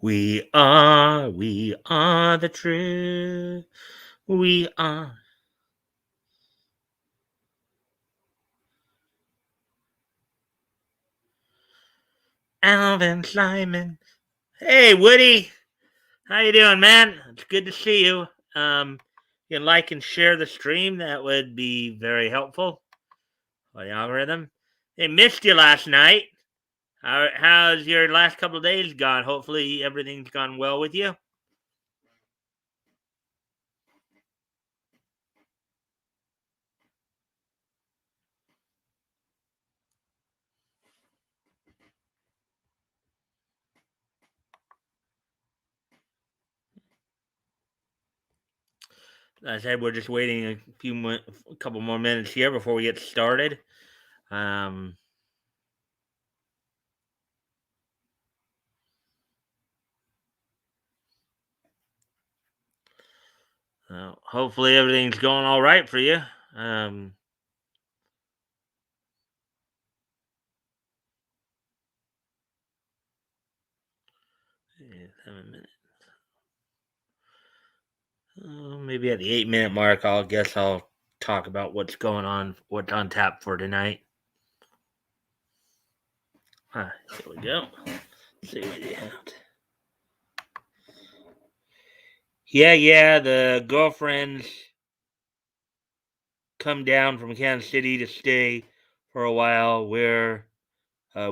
We are the truth. We are. Alvin Simon. Hey, Woody. How you doing, man? It's good to see you. You can like and share the stream. That would be very helpful for the algorithm. They missed you last night. How's your last couple of days gone? Hopefully everything's gone well with you. As I said, we're just waiting a couple more minutes here before we get started. Um, Hopefully everything's going all right for you. Um, 7 minutes. Maybe at the 8 minute mark, I'll talk about what's going on, what's on tap for tonight. Here we go. Let's see what you have. Yeah. The girlfriends come down from Kansas City to stay for a while. Where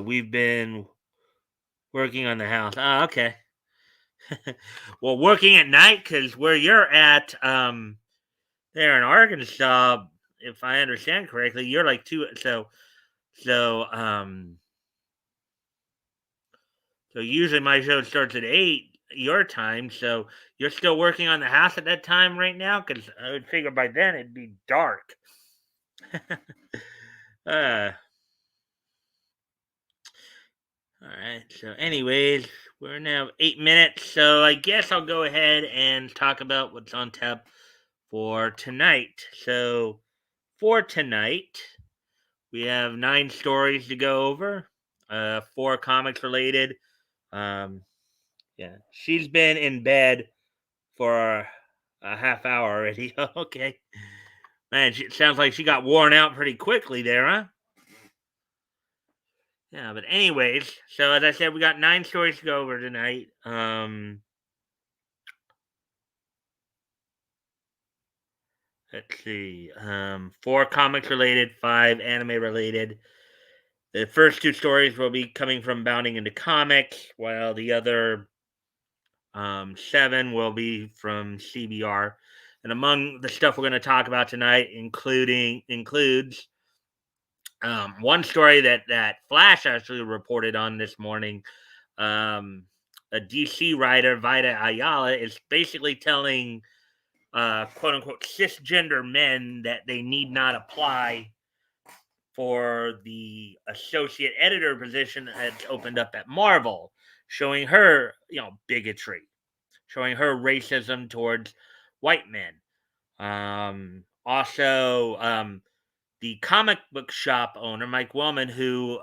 we've been working on the house. Okay. Well, working at night because where you're at, there in Arkansas, if I understand correctly, you're like two. So so usually my show starts at 8 your time. So you're still working on the house at that time right now, because I would figure by then it'd be dark. uh, all right. So, anyways, we're now 8 minutes. So I guess I'll go ahead and talk about what's on tap for tonight. So for tonight, we have 9 stories to go over. 4 comics related. Um, yeah, she's been in bed for a half hour already. Okay, man, it sounds like she got worn out pretty quickly there, huh? Yeah, but anyways, so as I said, we got 9 stories to go over tonight. Let's see. 4 comics related, 5 anime related. The first 2 stories will be coming from Bounding into Comics, while the other 7 will be from CBR. And among the stuff we're going to talk about tonight, includes one story that Flash actually reported on this morning. A DC writer, Vida Ayala, is basically telling quote unquote cisgender men that they need not apply for the associate editor position that's opened up at Marvel, showing her, bigotry, showing her racism towards white men. Also, the comic book shop owner, Mike Wellman, who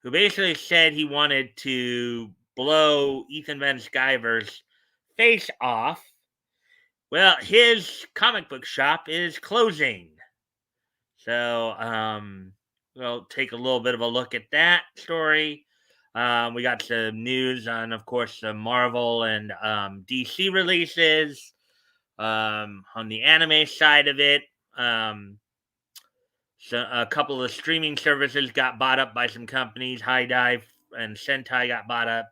basically said he wanted to blow Ethan Van Sciver's face off. Well, his comic book shop is closing. So, we'll take a little bit of a look at that story. We got some news on, of course, the Marvel and DC releases. On the anime side of it, so a couple of streaming services got bought up by some companies. High Dive and Sentai got bought up,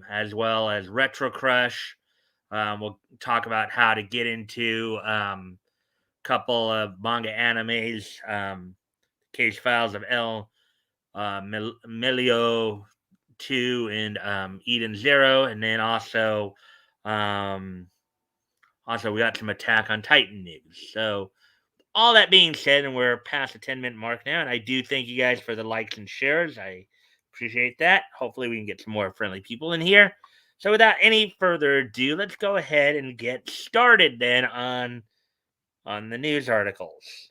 as well as Retro Crush. We'll talk about how to get into couple of manga animes, Case Files of El-Melloi 2 and Eden Zero, and then um, also we got some Attack on Titan news. So all that being said, and we're past the 10-minute mark now, and I do thank you guys for the likes and shares. I Appreciate that. Hopefully, we can get some more friendly people in here. So, without any further ado, let's go ahead and get started then on the news articles.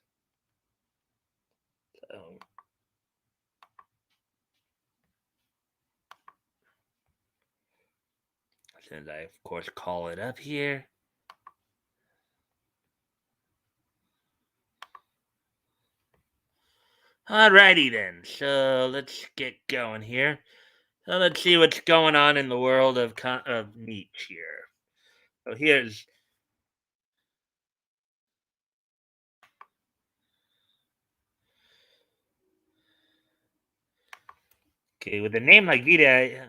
So, since I, of course, call it up here. Alrighty then. So let's get going here. So let's see what's going on in the world of Nietzsche here. So here's okay with a name like Vita.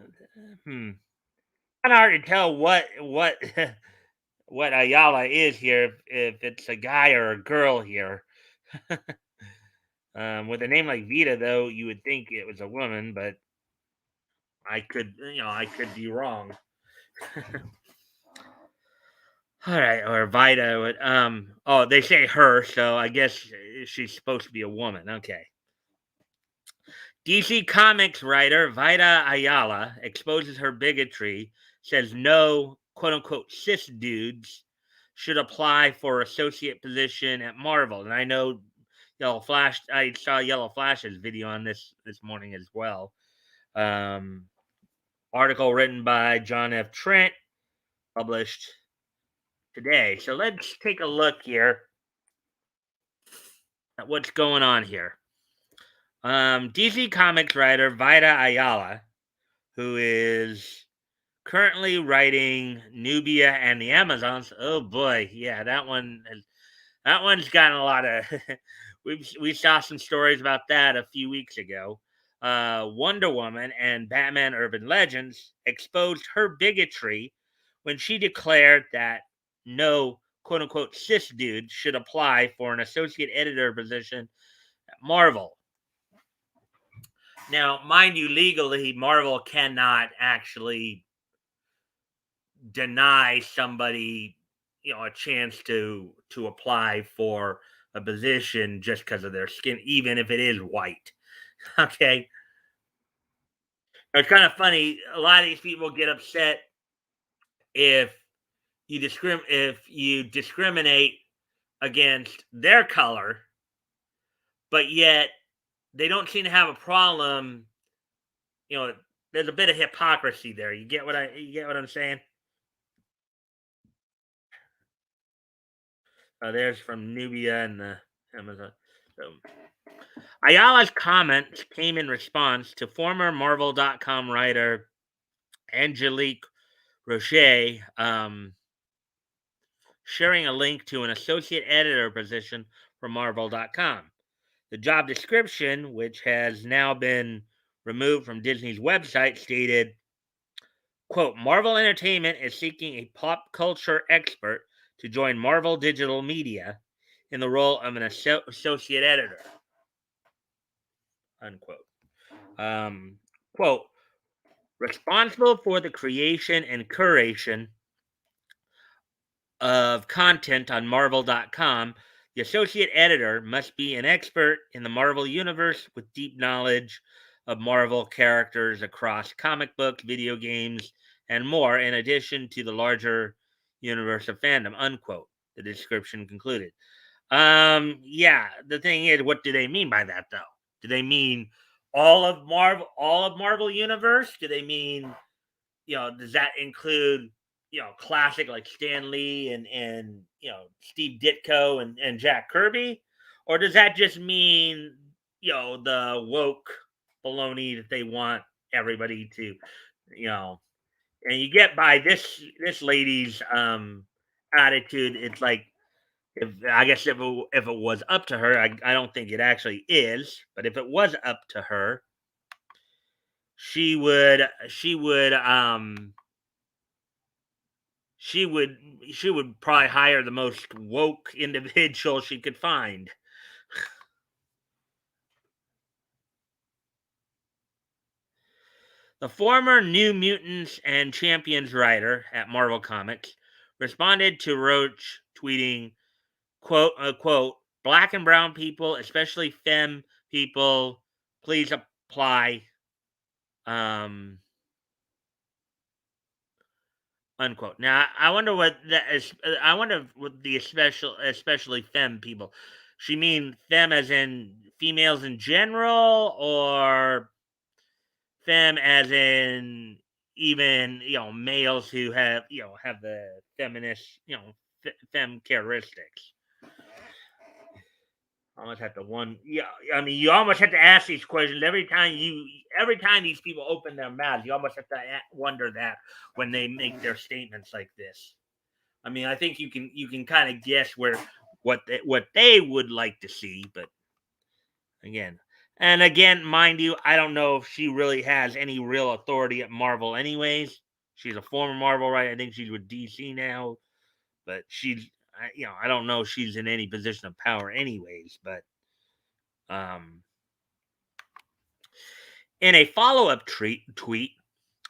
Hmm, kind of hard to tell what what Ayala is here. If it's a guy or a girl here. With a name like Vita, though, you would think it was a woman, but I could be wrong. All right, or Vita would oh, they say her, so I guess she's supposed to be a woman. Okay. DC Comics writer Vita Ayala exposes her bigotry, says no quote unquote cis dudes should apply for associate position at Marvel. And I know Yellow Flash I saw Yellow Flash's video on this morning as well. Um Article written by John F. Trent, published today. So let's take a look here at what's going on here. DC Comics writer Vida Ayala, who is currently writing Nubia and the Amazons. Oh boy, yeah, that one's gotten a lot of. We saw some stories about that a few weeks ago. Wonder Woman and Batman Urban Legends exposed her bigotry when she declared that no quote unquote cis dude should apply for an associate editor position at Marvel. Now, mind you, legally, Marvel cannot actually deny somebody, a chance to apply for a position just because of their skin, even if it is white. Okay, it's kind of funny. A lot of these people get upset if if you discriminate against their color, but yet they don't seem to have a problem. There's a bit of hypocrisy there. You get what I'm saying? There's from Nubia and the Amazon. So, Ayala's comments came in response to former Marvel.com writer Angelique Roche sharing a link to an associate editor position for Marvel.com. The job description, which has now been removed from Disney's website, stated, quote, Marvel Entertainment is seeking a pop culture expert to join Marvel Digital Media in the role of an associate editor, unquote. Quote, responsible for the creation and curation of content on Marvel.com, the associate editor must be an expert in the Marvel universe with deep knowledge of Marvel characters across comic books, video games, and more, in addition to the larger universe of fandom, unquote. The description concluded. Yeah, the thing is, what do they mean by that though? Do they mean all of Marvel universe? Do they mean, does that include, classic like Stan Lee and Steve Ditko and Jack Kirby? Or does that just mean, the woke baloney that they want everybody to, you know, and you get by this lady's attitude, it's like, if I guess if it was up to her, I don't think it actually is, but if it was up to her, she would she would probably hire the most woke individual she could find. The former New Mutants and Champions writer at Marvel Comics responded to Roach tweeting, quote unquote, black and brown people, especially femme people, please apply. Um, unquote. Now, I wonder what that is. I wonder what the especially femme people. She mean femme as in females in general, or femme as in even males who have have the feminist femme characteristics. Almost have to one. Yeah, I mean, you almost have to ask these questions every time these people open their mouths. You almost have to wonder that when they make their statements like this. I mean, I think you can kind of guess what they would like to see, but again, and again, mind you, I don't know if she really has any real authority at Marvel. Anyways, she's a former Marvel, right? I think she's with DC now, but I don't know if she's in any position of power, anyways. But um, in a follow-up tweet,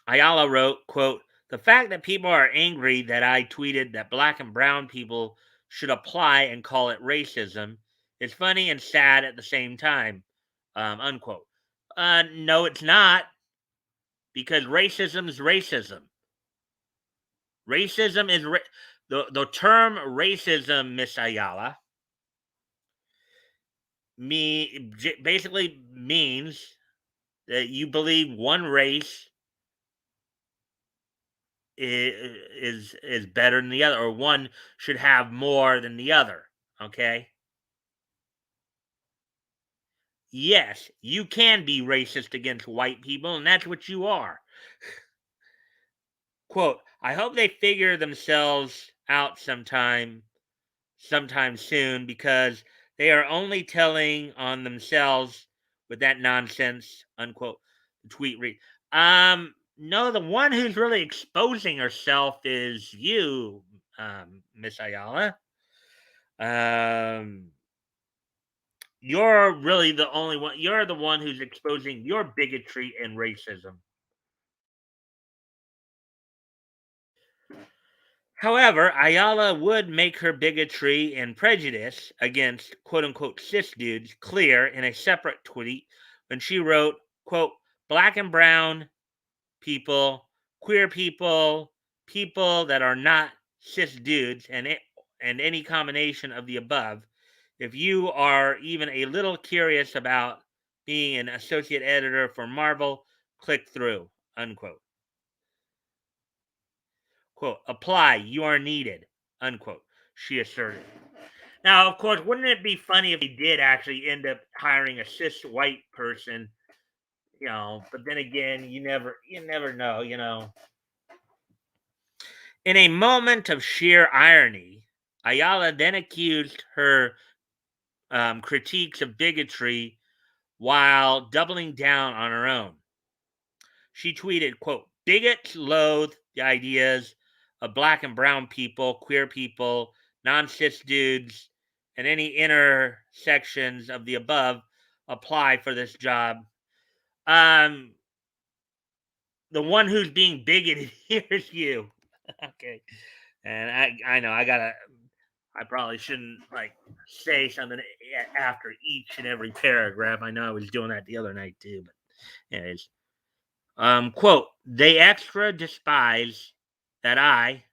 Ayala wrote, quote, "The fact that people are angry that I tweeted that black and brown people should apply and call it racism is funny and sad at the same time." Unquote. No, it's not, because racism is racism. Racism is the term racism, Miss Ayala, basically means that you believe one race is better than the other, or one should have more than the other. Okay. Yes, you can be racist against white people, and that's what you are. Quote, "I hope they figure themselves out sometime soon, because they are only telling on themselves with that nonsense." Unquote. The tweet read. No, the one who's really exposing herself is you, Miss Ayala. Um, you're really the only one. You're the one who's exposing your bigotry and racism. However, Ayala would make her bigotry and prejudice against quote unquote cis dudes clear in a separate tweet when she wrote, quote, "Black and brown people, queer people, people that are not cis dudes, and any combination of the above. If you are even a little curious about being an associate editor for Marvel, click through." Unquote. Quote, "Apply, you are needed." Unquote. She asserted. Now, of course, wouldn't it be funny if he did actually end up hiring a cis white person? But then again, you never know. In a moment of sheer irony, Ayala then accused her critiques of bigotry while doubling down on her own. She tweeted, quote, "Bigots loathe the ideas of black and brown people, queer people, non-cis dudes, and any intersections of the above apply for this job." Um, the one who's being bigoted here is you. Okay. And I know I probably shouldn't say something after each and every paragraph. I know I was doing that the other night too, but anyways. Quote, "They extra despise that I,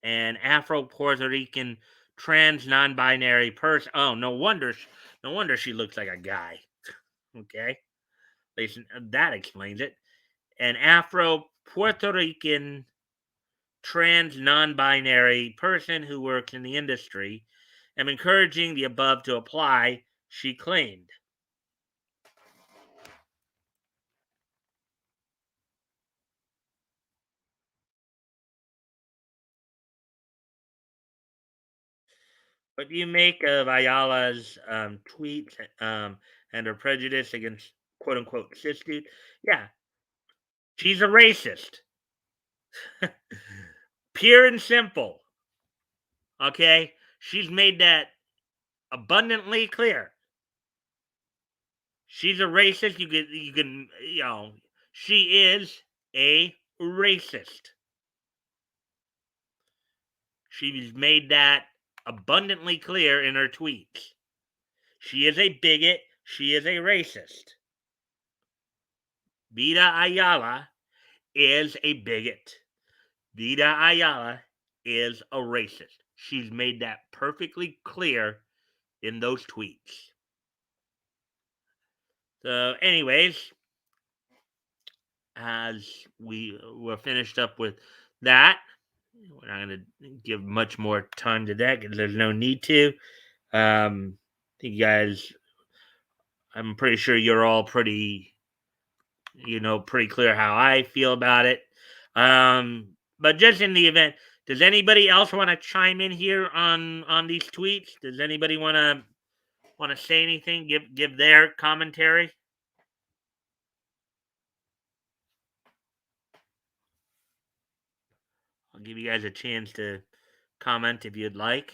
an Afro Puerto Rican trans non-binary person." Oh, no wonder she looks like a guy. Okay, at least that explains it. "An Afro Puerto Rican trans non-binary person who works in the industry. Am encouraging the above to apply," she claimed. What do you make of Ayala's tweets, and her prejudice against quote unquote cis dude? Yeah, she's a racist. Pure and simple. Okay? She's made that abundantly clear. She's a racist. She is a racist. She's made that abundantly clear in her tweets. She is a bigot. She is a racist. Vida Ayala is a bigot. Vida Ayala is a racist. She's made that perfectly clear in those tweets. So, anyways, as were finished up with that, we're not going to give much more time to that because there's no need to. You guys, I'm pretty sure you're all pretty clear how I feel about it. But just in the event, does anybody else want to chime in here on these tweets? Does anybody want to say anything? Give their commentary. I'll give you guys a chance to comment if you'd like.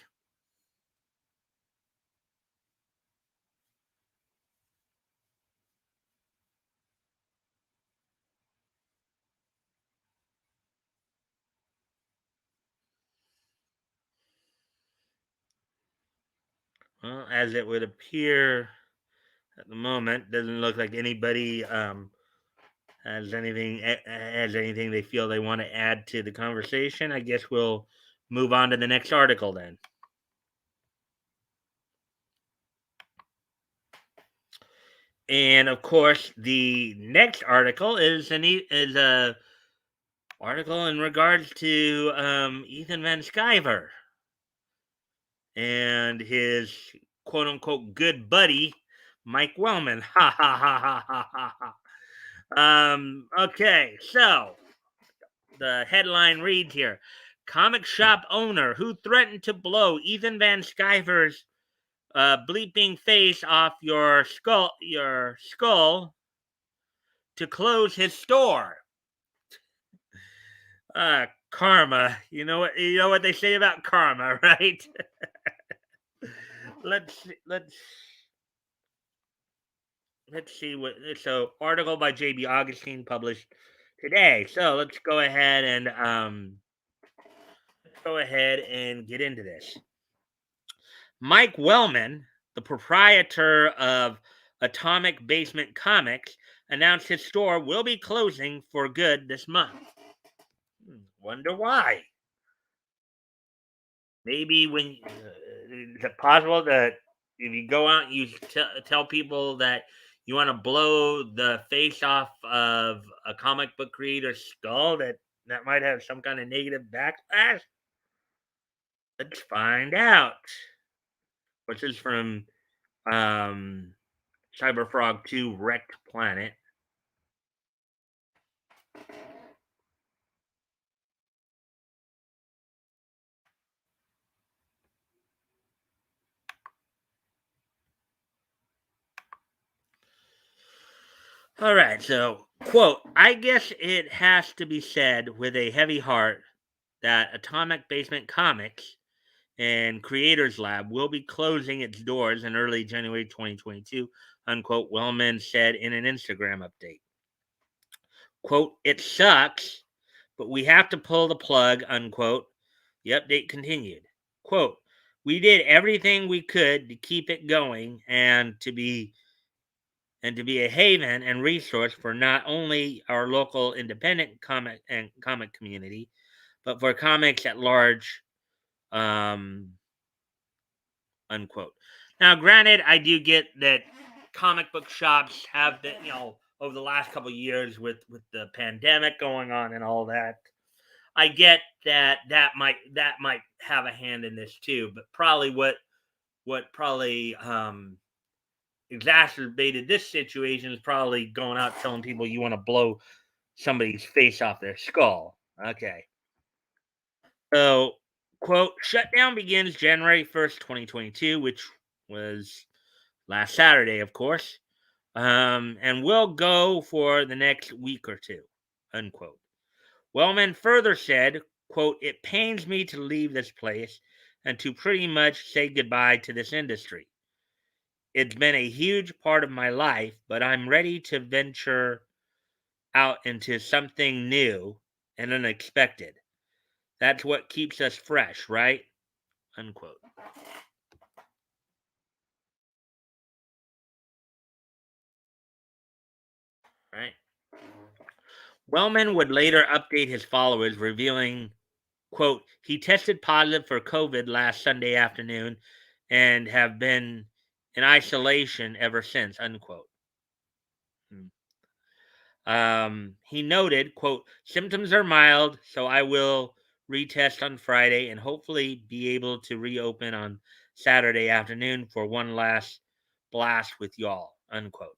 Well, as it would appear at the moment, doesn't look like anybody has anything they feel they want to add to the conversation. I guess we'll move on to the next article then. And of course, the next article is a article in regards to Ethan Van Sciver and his quote unquote good buddy Mike Wellman. Ha ha ha ha ha ha ha. Okay, so the headline reads here: comic shop owner who threatened to blow Ethan Van Sciver's bleeping face off your skull to close his store. Karma. You know what they say about karma, right? let's let's see what so article by JB Augustine published today. So let's go ahead and get into this. Mike Wellman, the proprietor of Atomic Basement Comics, announced his store will be closing for good this month. Wonder why? Maybe when is it possible that if you go out and you tell people that you want to blow the face off of a comic book creator's skull, that might have some kind of negative backlash? Let's find out. This is from um, Cyberfrog 2 Wrecked Planet. All right, so, quote, I guess it has to be said with a heavy heart that Atomic Basement Comics and Creators Lab will be closing its doors in early January 2022, unquote, Wellman said in an Instagram update. Quote, it sucks, but we have to pull the plug, unquote. The update continued. Quote, we did everything we could to keep it going and to be a haven and resource for not only our local independent comic community, but for comics at large, um, unquote. Now, granted, I do get that comic book shops have been, over the last couple of years with the pandemic going on and all that. I get that might have a hand in this too, but probably what exacerbated this situation is probably going out telling people you want to blow somebody's face off their skull. Okay. So, quote, shutdown begins January 1st, 2022, which was last Saturday, of course, and will go for the next week or two, unquote. Wellman further said, quote, it pains me to leave this place and to pretty much say goodbye to this industry. It's been a huge part of my life, but I'm ready to venture out into something new and unexpected. That's what keeps us fresh, right? Unquote. Right? Wellman would later update his followers, revealing, quote, he tested positive for COVID last Sunday afternoon and have been in isolation ever since, unquote. He noted, quote, symptoms are mild, so I will retest on Friday and hopefully be able to reopen on Saturday afternoon for one last blast with y'all, unquote.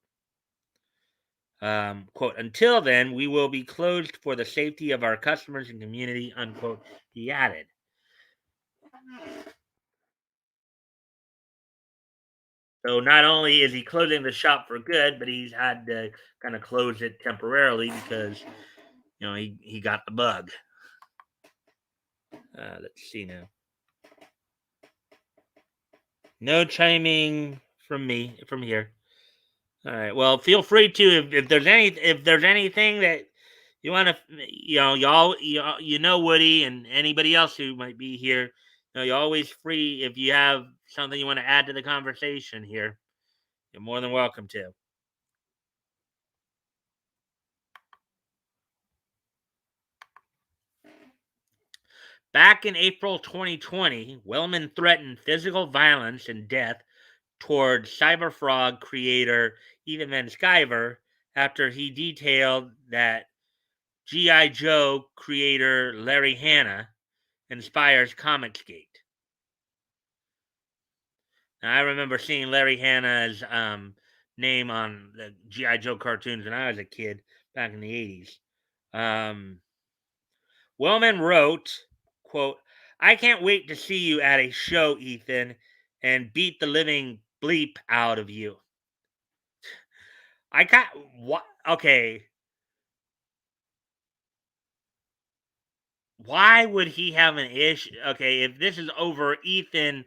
Quote, until then, we will be closed for the safety of our customers and community, unquote, he added. So not only is he closing the shop for good, but he's had to kind of close it temporarily because, he got the bug. Let's see now. No chiming from me from here. All right. Well, feel free to if there's anything that you want to Woody and anybody else who might be here. You're always free if you have something you want to add to the conversation here. You're more than welcome to. Back in April 2020, Wellman threatened physical violence and death toward Cyberfrog creator Ethan Van Sciver after he detailed that G.I. Joe creator Larry Hannah inspires Comicsgate. Now, I remember seeing Larry Hannah's name on the G.I. Joe cartoons when I was a kid back in the 80s. Wellman wrote, quote, I can't wait to see you at a show, Ethan, and beat the living bleep out of you. I got what? Okay. Why would he have an issue? Okay, if this is over Ethan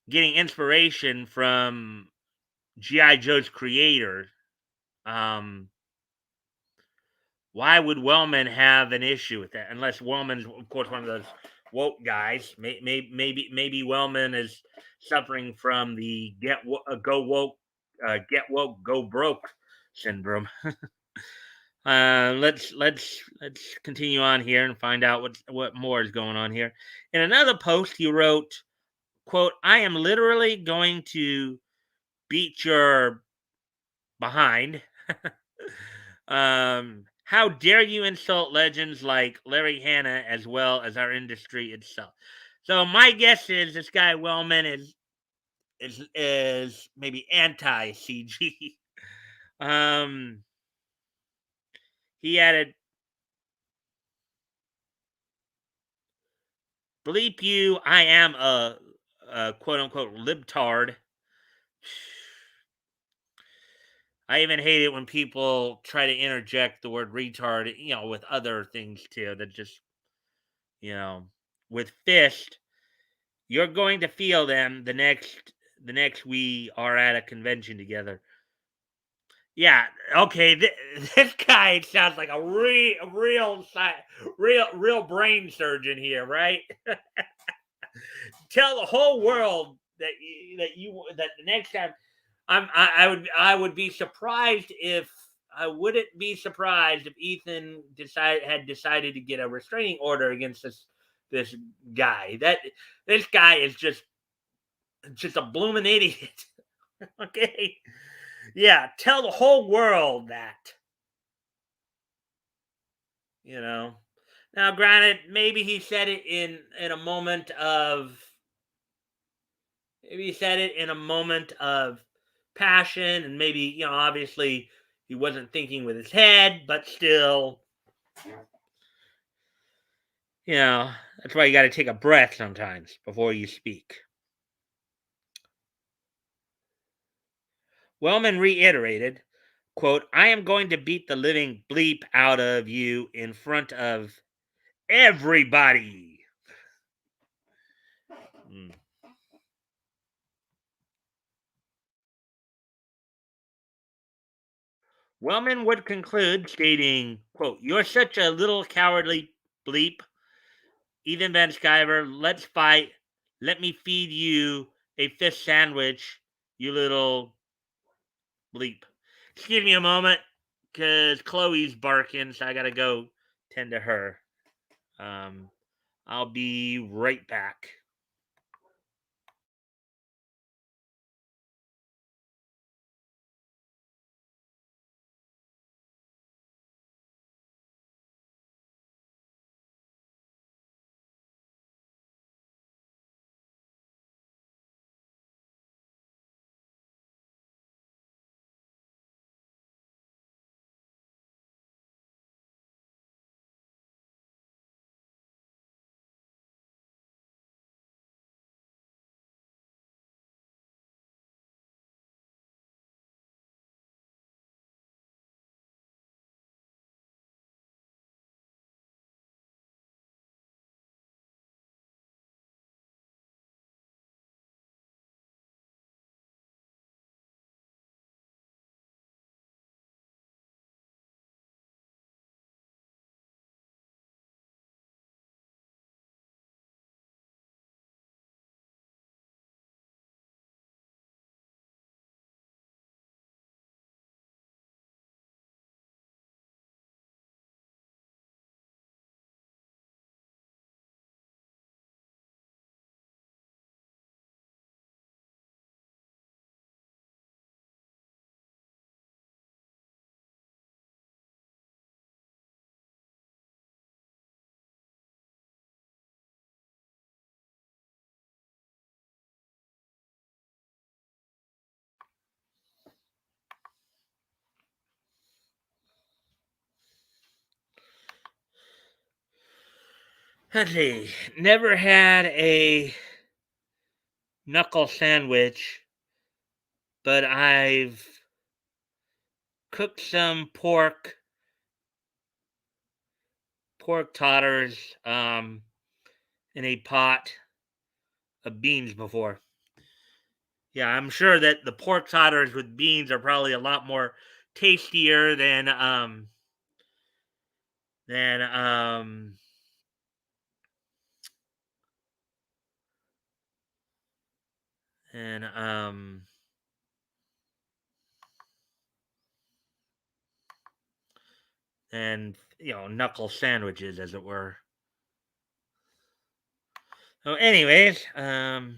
getting inspiration from GI Joe's creator, um, why would Wellman have an issue with that? Unless Wellman's, of course, one of those woke guys. Maybe Wellman is suffering from the get woke, go broke syndrome. Let's continue on here and find out what more is going on here. In another post, he wrote, "quote I am literally going to beat your behind. How dare you insult legends like Larry Hannah as well as our industry itself?" So my guess is this guy Wellman is maybe anti CG. um, he added, bleep you, I am a quote unquote libtard. I even hate it when people try to interject the word retard, with other things too. That just, you know, with fist, you're going to feel them the next we are at a convention together. Yeah, okay. This guy sounds like a real brain surgeon here, right? Tell the whole world that the next time I would be surprised if I wouldn't be surprised if Ethan had decided to get a restraining order against this guy. This guy is just a blooming idiot. Okay. Yeah, tell the whole world that. You know. Now, granted, maybe he said it in a moment of maybe he said it in a moment of passion, and maybe obviously he wasn't thinking with his head, but still, that's why you got to take a breath sometimes before you speak. Wellman reiterated, quote, I am going to beat the living bleep out of you in front of everybody. Mm. Wellman would conclude stating, quote, you're such a little cowardly bleep. Ethan Van Sciver, let's fight. Let me feed you a fish sandwich, you little bleep. Excuse me a moment. because Chloe's barking, so I gotta go tend to her. Um, I'll be right back. Let's see. Never had a knuckle sandwich, but I've cooked some pork totters in a pot of beans before. Yeah, I'm sure that the pork totters with beans are probably a lot more tastier than and and knuckle sandwiches, as it were. So, anyways, all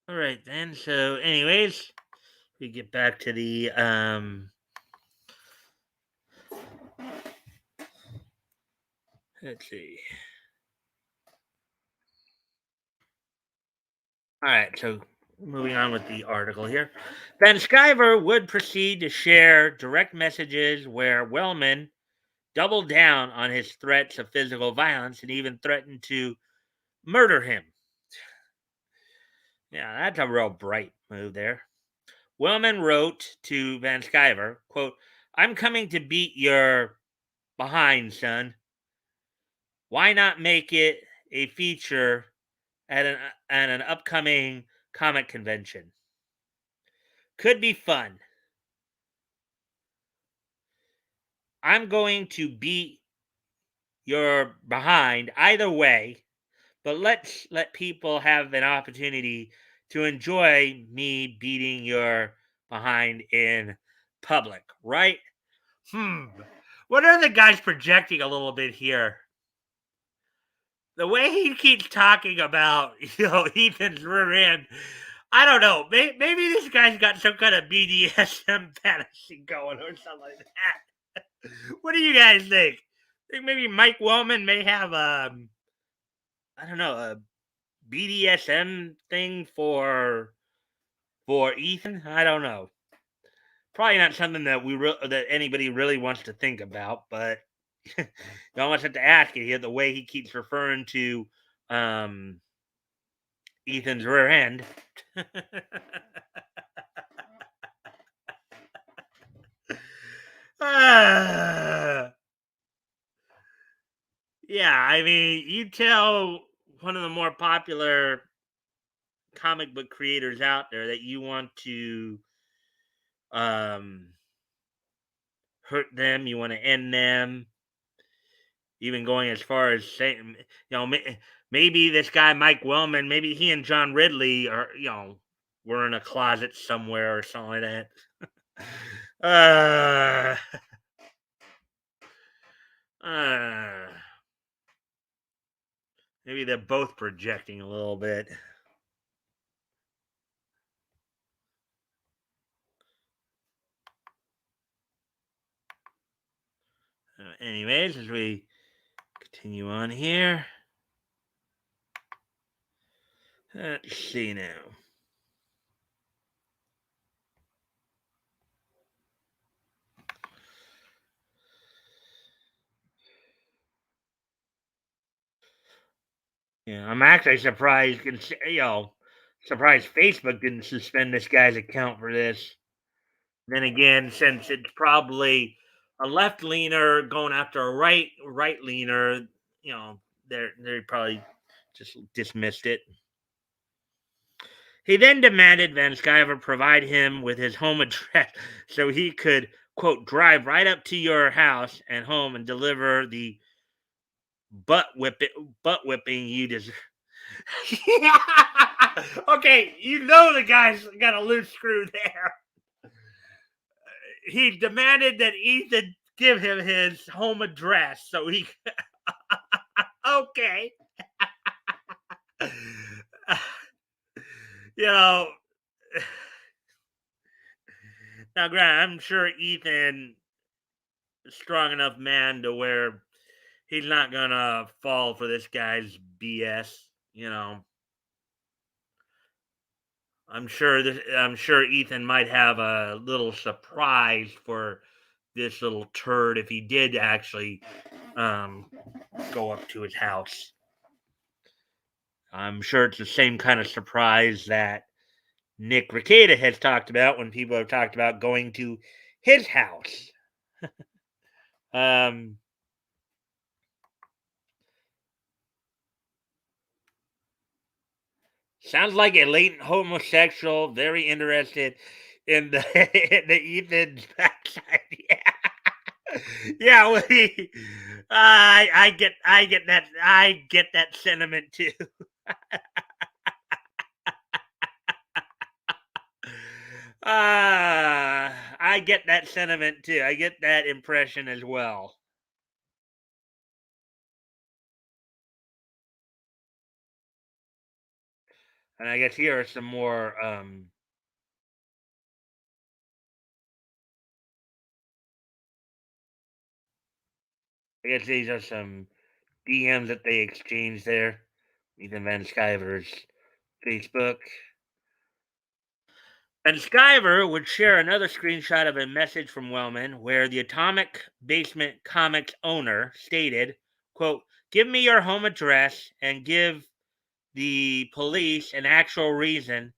right then. So, anyways, we get back to the let's see. All right, so moving on with the article here. Van Sciver would proceed to share direct messages where Wellman doubled down on his threats of physical violence and even threatened to murder him. Yeah, that's a real bright move there. Wellman wrote to Van Sciver, quote, "I'm coming to beat your behind, son. Why not make it a feature at an upcoming comic convention? Could be fun. I'm going to beat your behind either way, but let's let people have an opportunity to enjoy me beating your behind in public, right?" What are the guys projecting a little bit here? The way he keeps talking about, Ethan's rear end, I don't know. Maybe this guy's got some kind of BDSM fantasy going or something like that. What do you guys think? Think maybe Mike Wellman may have I don't know, a BDSM thing for Ethan? I don't know. Probably not something that that anybody really wants to think about, but you almost have to ask it here. The way he keeps referring to um, Ethan's rear end. Ah, yeah, I mean, you tell one of the more popular comic book creators out there that you want to um, hurt them, you want to end them, even going as far as saying, maybe this guy Mike Wellman, maybe he and John Ridley are, were in a closet somewhere or something like that. Uh, uh, maybe they're both projecting a little bit. Anyways, as we continue on here, let's see now. Yeah, I'm actually surprised. Surprised Facebook didn't suspend this guy's account for this. Then again, since it's probably a left leaner going after a right leaner, they probably just dismissed it. He then demanded Van Sciver provide him with his home address so he could, quote, drive right up to your house and home and deliver the butt whipping you deserve. Okay, the guy's got a loose screw there. He demanded that Ethan give him his home address so he. Okay. you know, Now, Grant, I'm sure Ethan is a strong enough man to where he's not gonna fall for this guy's BS. I'm sure Ethan might have a little surprise for this little turd if he did actually um, go up to his house. I'm sure it's the same kind of surprise that Nick Rekieta has talked about when people have talked about going to his house. um, Sounds like a latent homosexual, very interested in the in the Ethan's backside. Yeah, yeah. I get that sentiment too. I get that sentiment too. I get that impression as well. And I guess here are some more. I guess these are some DMs that they exchanged there. Ethan Van Sciver's Facebook. And Sciver would share another screenshot of a message from Wellman where the Atomic Basement Comics owner stated, quote, give me your home address and give the police an actual reason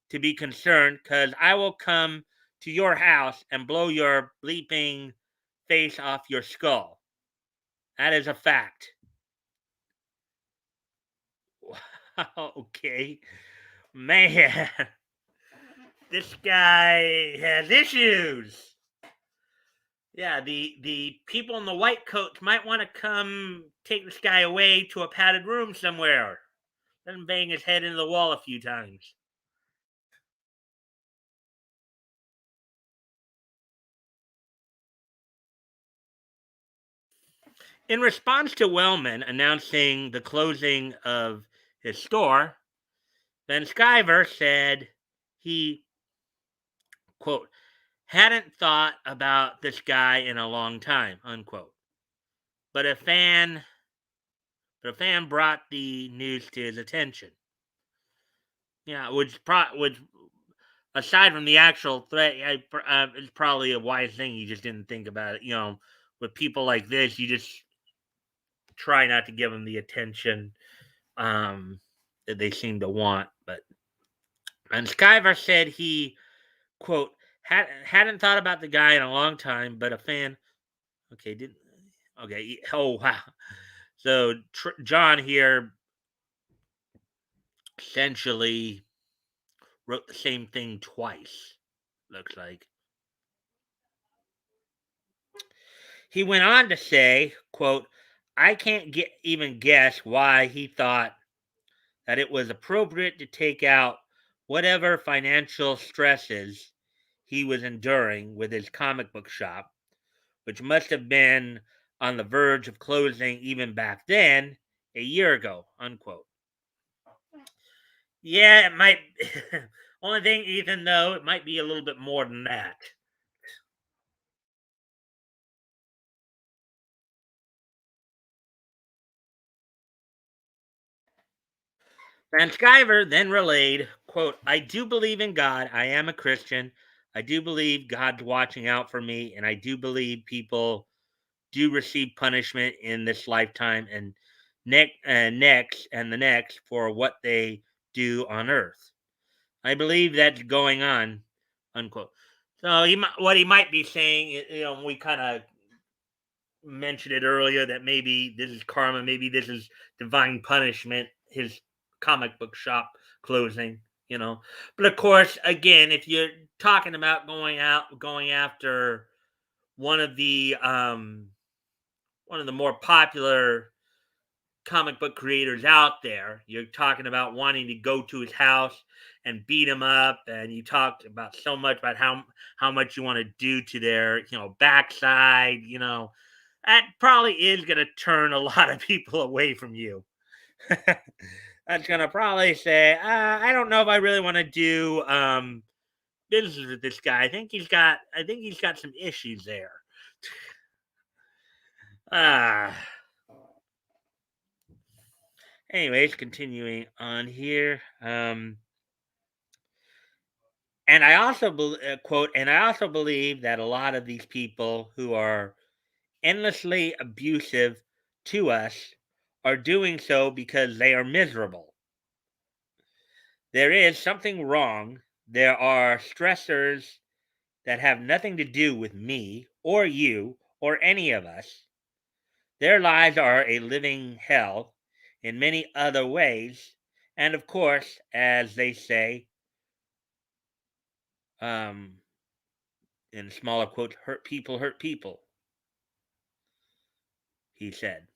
to be concerned because I will come to your house and blow your bleeping face off your skull. That is a fact. Okay. Man, this guy has issues. Yeah, the people in the white coats might want to come take this guy away to a padded room somewhere. Let him bang his head into the wall a few times. In response to Wellman announcing the closing of his store, Van Sciver said he, quote, hadn't thought about this guy in a long time, unquote. But a fan brought the news to his attention. Yeah, which aside from the actual threat, it's probably a wise thing. You just didn't think about it. With people like this, you just try not to give them the attention that they seem to want. And Skyver said he, quote, hadn't thought about the guy in a long time, but a fan. Okay, didn't. Okay. Oh wow. So John here essentially wrote the same thing twice. Looks like. He went on to say, quote, I can't even guess why he thought that it was appropriate to take out whatever financial stresses he was enduring with his comic book shop, which must have been on the verge of closing even back then, a year ago, unquote. Yeah, it might. Only thing, Ethan, though, it might be a little bit more than that. Van Sciver then relayed, quote, I do believe in God. I am a Christian. I do believe God's watching out for me, and I do believe people do receive punishment in this lifetime and next and the next for what they do on earth. I believe that's going on, unquote. So what he might be saying, we kind of mentioned it earlier that maybe this is karma, maybe this is divine punishment, his comic book shop closing, you know. But of course, again, if you're talking about going after one of the um one of the more popular comic book creators out there, you're talking about wanting to go to his house and beat him up, and you talked about so much about how much you want to do to their backside, that probably is going to turn a lot of people away from you. That's going to probably say, I don't know if I really want to do business with this guy. I think he's got some issues there. Ah. Anyways, continuing on here. And I also quote, and I also believe that a lot of these people who are endlessly abusive to us are doing so because they are miserable. There is something wrong. There are stressors that have nothing to do with me or you or any of us. Their lives are a living hell in many other ways. And of course, as they say, um, in smaller quotes, hurt people, he said.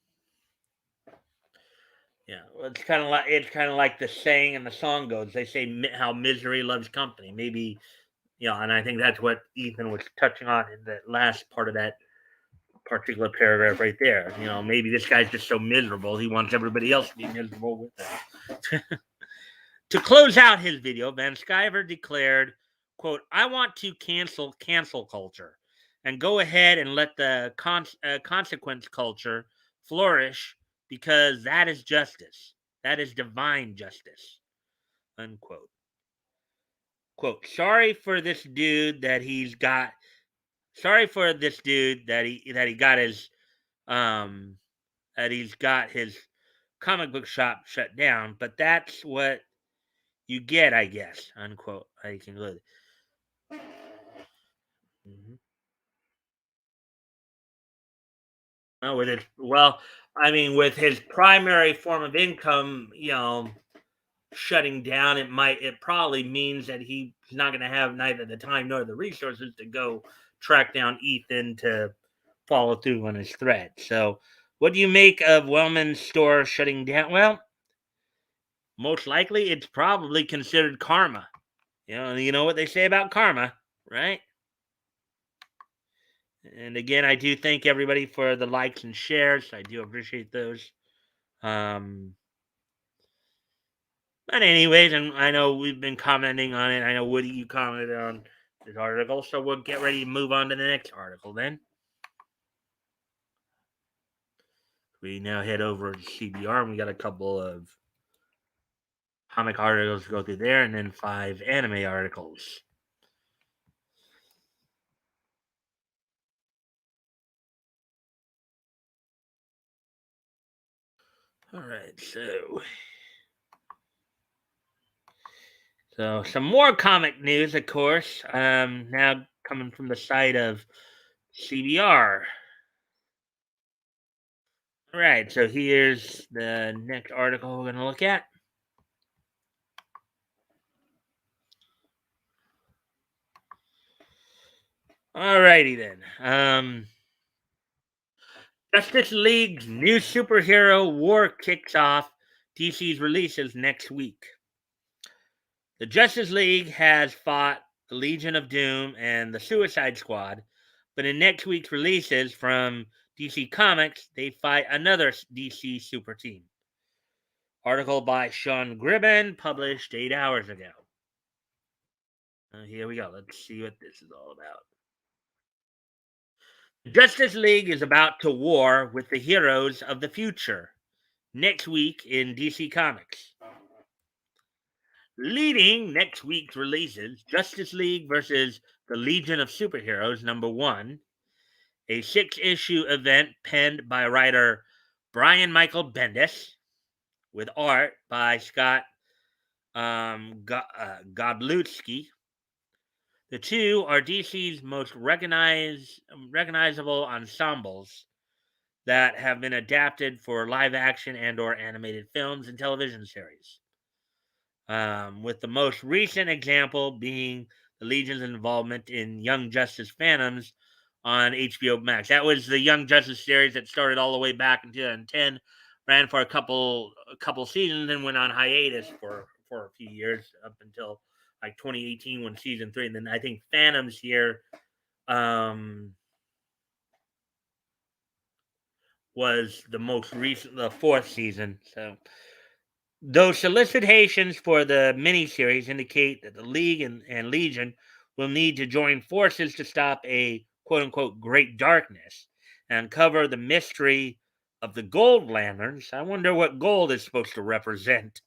Yeah, well, it's kind of like the saying and the song goes. They say how misery loves company. Maybe and I think that's what Ethan was touching on in the last part of that particular paragraph right there. Maybe this guy's just so miserable he wants everybody else to be miserable with him. To close out his video, Van Sciver declared, quote, I want to cancel culture and go ahead and let the consequence culture flourish because that is justice. That is divine justice, unquote. Quote, sorry for this dude that he got his um that he's got his comic book shop shut down, but that's what you get, I guess, unquote. I conclude. Mm-hmm. I mean, with his primary form of income, shutting down, it probably means that he's not going to have neither the time nor the resources to go track down Ethan to follow through on his threat. So, what do you make of Wellman's store shutting down? Well, most likely it's probably considered karma. You know what they say about karma, right? And again, I do thank everybody for the likes and shares. I do appreciate those. Um, but anyways, and I know we've been commenting on it. I know Woody, you commented on this article, so we'll get ready to move on to the next article. Then we now head over to CBR, and we got a couple of comic articles to go through there, and then 5 anime articles. All right, so some more comic news, of course. Now coming from the site of CBR. All right, so here's the next article we're going to look at. All righty then. Justice League's new superhero war kicks off DC's releases next week. The Justice League has fought the Legion of Doom and the Suicide Squad, but in next week's releases from DC Comics, they fight another DC super team. Article by Sean Gribben, published 8 hours ago. Here we go. Let's see what this is all about. The Justice League is about to war with the heroes of the future next week in DC Comics. Leading next week's releases, Justice League versus the Legion of Superheroes, #1, a 6-issue event penned by writer Brian Michael Bendis, with art by Scott Godlewski. The two are DC's most recognizable ensembles that have been adapted for live action and or animated films and television series. With the most recent example being the Legion's involvement in Young Justice Phantoms on HBO Max. That was the Young Justice series that started all the way back in 2010, ran for a couple seasons, and went on hiatus for a few years up until like 2018 when season 3. And then I think Phantoms here was the most recent, the 4th season. So those solicitations for the miniseries indicate that the League and Legion will need to join forces to stop a quote unquote great darkness and uncover the mystery of the gold lanterns. I wonder what gold is supposed to represent.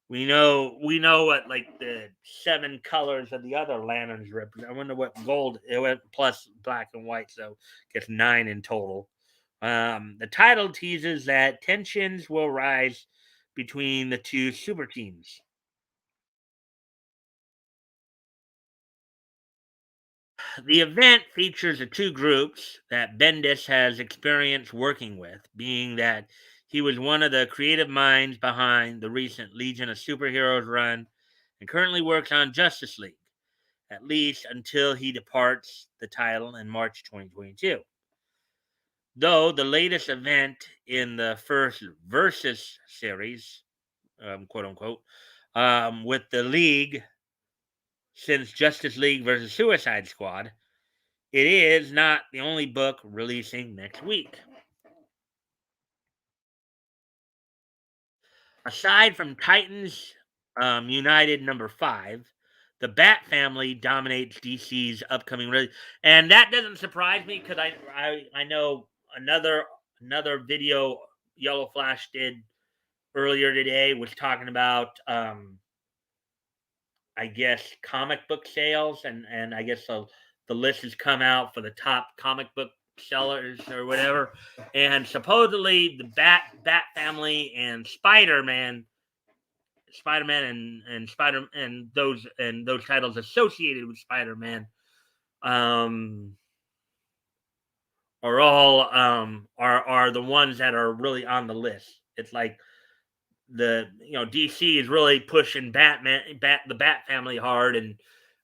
We know what like the 7 colors of the other lanterns represent. I wonder what gold it went plus black and white, so gets 9 in total. The title teases that tensions will rise between the two super teams. The event features the two groups that Bendis has experience working with, being that he was one of the creative minds behind the recent Legion of Superheroes run and currently works on Justice League, at least until he departs the title in March 2022. Though the latest event in the first Versus series, quote unquote, with the League since Justice League versus Suicide Squad, it is not the only book releasing next week. Aside from Titans United #5, the Bat Family dominates DC's upcoming release, and that doesn't surprise me because I know another video Yellow Flash did earlier today was talking about I guess comic book sales, and I guess the list has come out for the top comic book sellers or whatever, and supposedly the Bat Family and Spider-Man and those titles associated with Spider-Man um are the ones that are really on the list. It's like DC is really pushing the Bat Family hard, and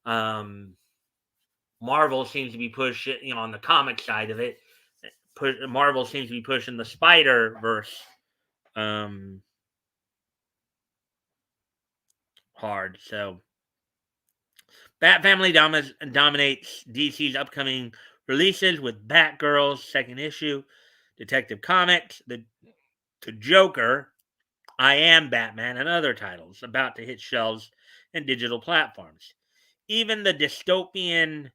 um Marvel seems to be pushing, on the comic side of it. Marvel seems to be pushing the Spider Verse um, hard. So, Bat Family dominates DC's upcoming releases with Batgirl's second issue, Detective Comics, the Joker, I Am Batman, and other titles about to hit shelves and digital platforms. Even the dystopian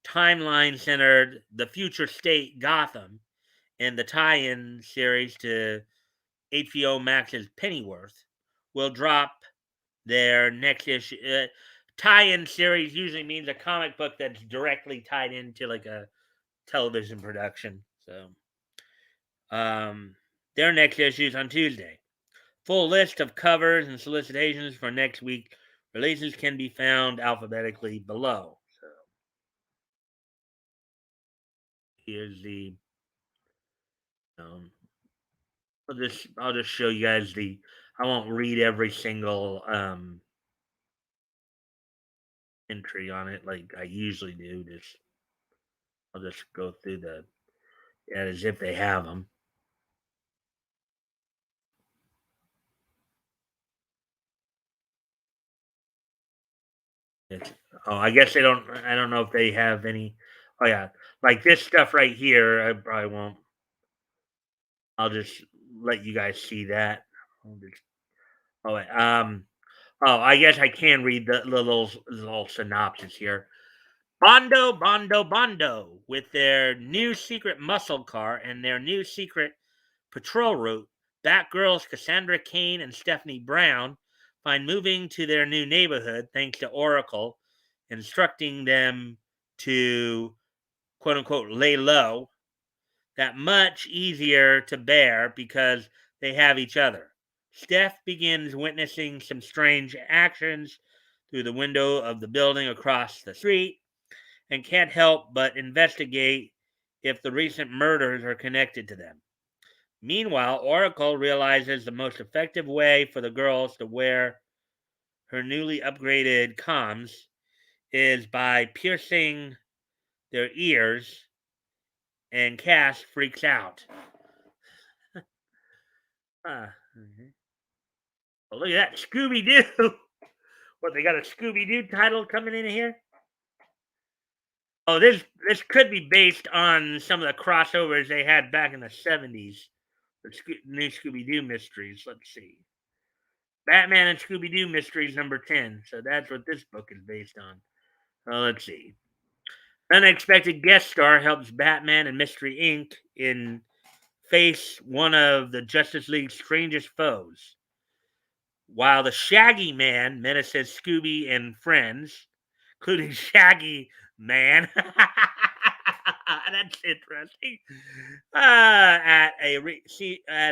timeline centered The Future State Gotham and the tie-in series to HBO Max's Pennyworth will drop their next issue. Tie-in series usually means a comic book that's directly tied into like a television production. So, um, their next issue is on Tuesday. Full list of covers and solicitations for next week releases can be found alphabetically below. So, here's the um, I'll just show you guys the. I won't read every single entry on it like I usually do. I'll just go through Yeah, as if they have them. It's, oh, I guess they don't. I don't know if they have any. Oh yeah, like this stuff right here. I probably won't. I'll just let you guys see that. I'll just- Oh, wait, oh, I guess I can read the little synopsis here. Bondo, Bondo, Bondo, with their new secret muscle car and their new secret patrol route, Batgirls Cassandra Cain and Stephanie Brown find moving to their new neighborhood thanks to Oracle, instructing them to quote unquote lay low, that much easier to bear because they have each other. Steph begins witnessing some strange actions through the window of the building across the street and can't help but investigate if the recent murders are connected to them. Meanwhile, Oracle realizes the most effective way for the girls to wear her newly upgraded comms is by piercing their ears, and Cass freaks out. Mhm. Oh, look at that Scooby Doo! What, they got a Scooby Doo title coming in here? Oh, this could be based on some of the crossovers they had back in the 70s. The new Scooby Doo Mysteries. Let's see. Batman and Scooby Doo Mysteries number 10. So that's what this book is based on. Let's see. Unexpected guest star helps Batman and Mystery Inc. in face one of the Justice League's strangest foes. While the Shaggy Man menaces Scooby and friends, including Shaggy Man. That's interesting. At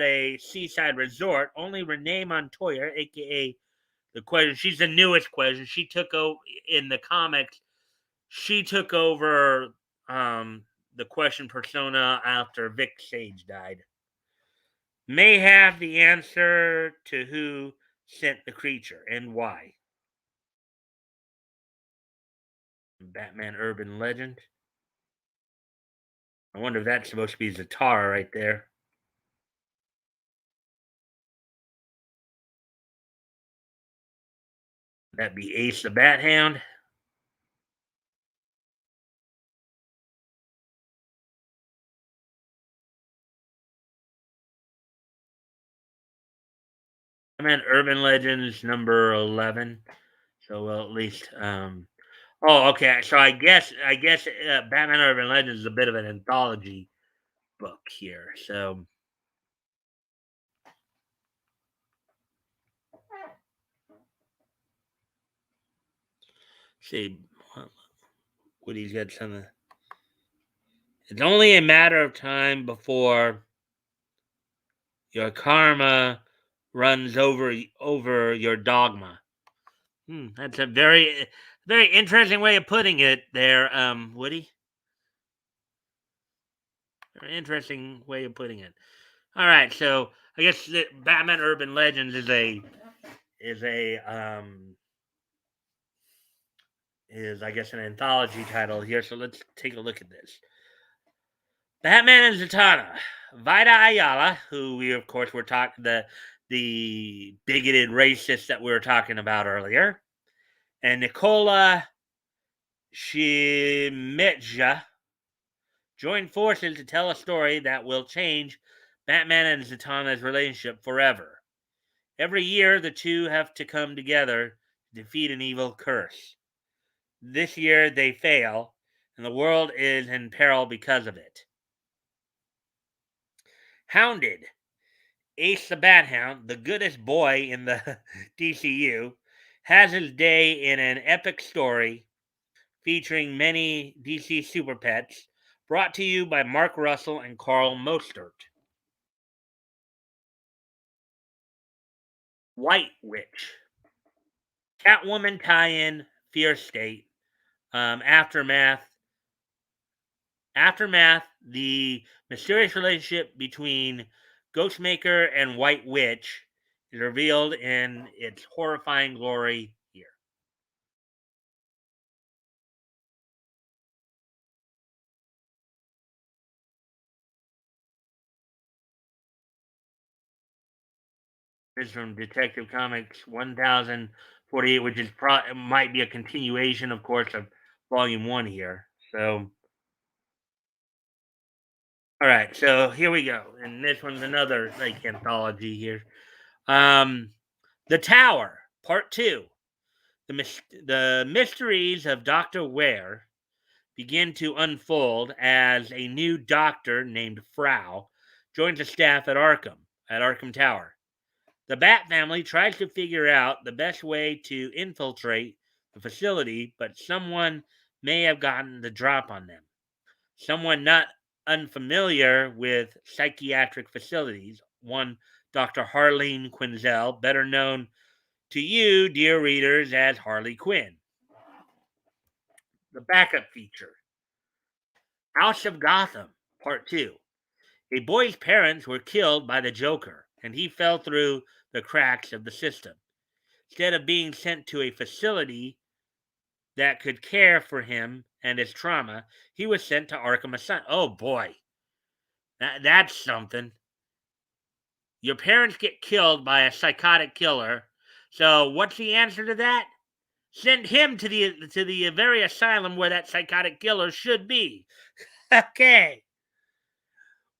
a seaside resort, only Renee Montoya, aka the Question, she's the newest Question. She took over in the comics. She took over the Question persona after Vic Sage died. May have the answer to who sent the creature and why. Batman Urban Legend. I wonder if that's supposed to be Zatara right there. That'd be Ace the Bat Hound. Batman Urban Legends number 11. So well, at least. Oh, okay. So I guess Batman Urban Legends is a bit of an anthology book here. So see, Woody's got some. It's only a matter of time before your karma runs over your dogma. That's a very interesting way of putting it there, Woody. Very interesting way of putting it. All right, so I guess Batman Urban Legends is a is I guess an anthology title here. So let's take a look at this. Batman and Zatanna, Vida Ayala, who we of course were talking the bigoted racist that we were talking about earlier, and Nicola Shimedja join forces to tell a story that will change Batman and Zatanna's relationship forever. Every year, the two have to come together to defeat an evil curse. This year, they fail, and the world is in peril because of it. Hounded, Ace the Bat Hound, the goodest boy in the DCU, has his day in an epic story featuring many DC super pets, brought to you by Mark Russell and Carl Mostert. White Witch, Catwoman tie-in, Fear State, Aftermath. Aftermath, the mysterious relationship between Ghostmaker and White Witch is revealed in its horrifying glory here. This is from Detective Comics 1048, which is might be a continuation, of course, of Volume 1 here. So, all right, so here we go. And this one's another like anthology here. Um, The Tower, Part 2. The mysteries of Dr. Ware begin to unfold as a new doctor named Frau joins the staff at Arkham Tower. The Bat family tries to figure out the best way to infiltrate the facility, but someone may have gotten the drop on them. Someone not unfamiliar with psychiatric facilities, one Dr. Harleen Quinzel, better known to you, dear readers, as Harley Quinn. The backup feature House of Gotham, Part 2. A boy's parents were killed by the Joker, and he fell through the cracks of the system. Instead of being sent to a facility that could care for him and his trauma, he was sent to Arkham Asylum. Oh boy, that's something. Your parents get killed by a psychotic killer. So what's the answer to that? Send him to the very asylum where that psychotic killer should be. Okay.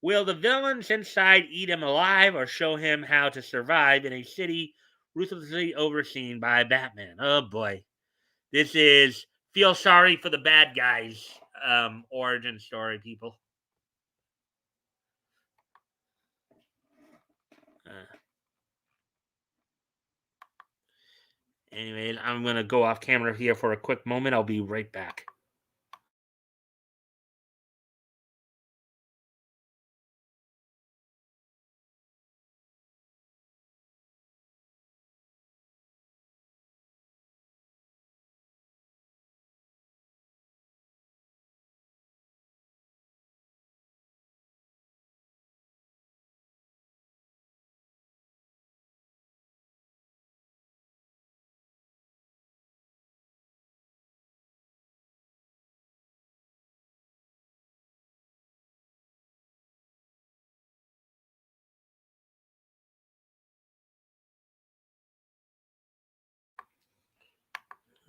Will the villains inside eat him alive or show him how to survive in a city ruthlessly overseen by Batman? Oh boy. This is feel sorry for the bad guys origin story, people. Uh, Anyways, I'm gonna go off camera here for a quick moment. I'll be right back.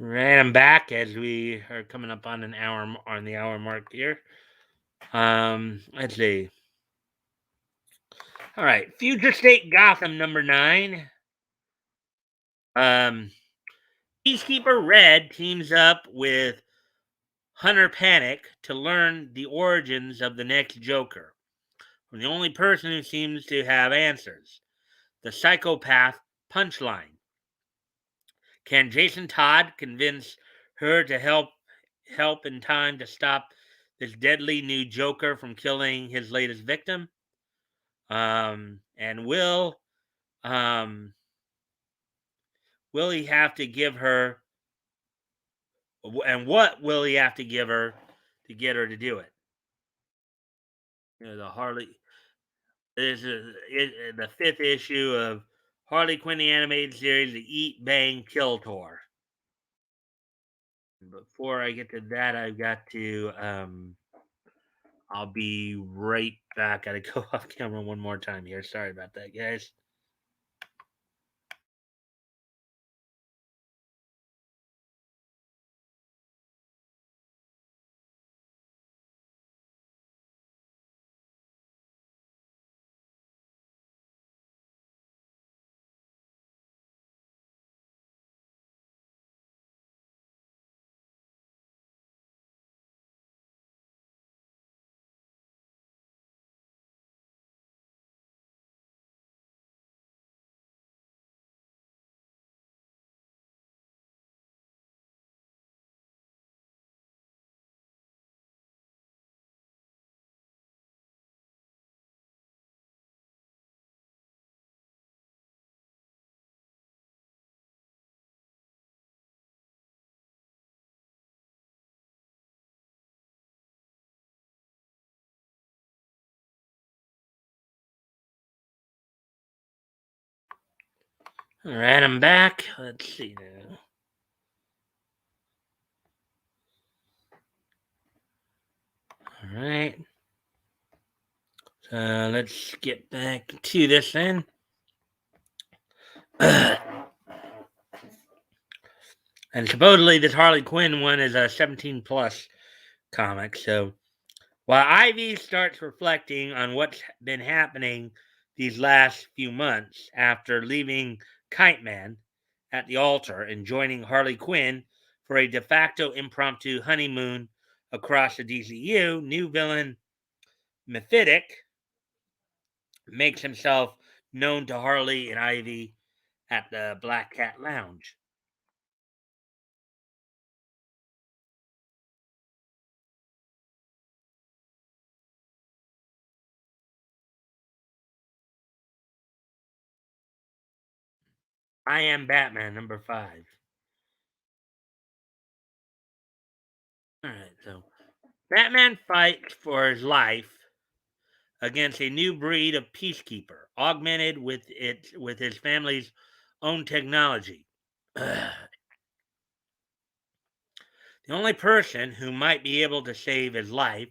Right, I'm back as we are coming up on an hour on the hour mark here. Let's see. All right, Future State Gotham number 9. Um, Peacekeeper Red teams up with Hunter Panic to learn the origins of the next Joker from the only person who seems to have answers, the psychopath Punchline. Can Jason Todd convince her to help in time to stop this deadly new Joker from killing his latest victim? And um, will he have to give her? And what will he have to give her to get her to do it? You know, the Harley. This is the 5th issue of Harley Quinn the animated series, the Eat Bang Kill Tour. Before I get to that, I've got to I'll be right back. Gotta go off camera one more time here. Sorry about that, guys. All right, I'm back. Let's see now. All right. Let's get back to this then. And supposedly this Harley Quinn one is a 17 plus comic. So while Ivy starts reflecting on what's been happening these last few months after leaving Kite Man at the altar and joining Harley Quinn for a de facto impromptu honeymoon across the DCU, new villain Mephitic makes himself known to Harley and Ivy at the Black Cat Lounge. I Am Batman, number 5. All right, so Batman fights for his life against a new breed of peacekeeper, augmented with his family's own technology. The only person who might be able to save his life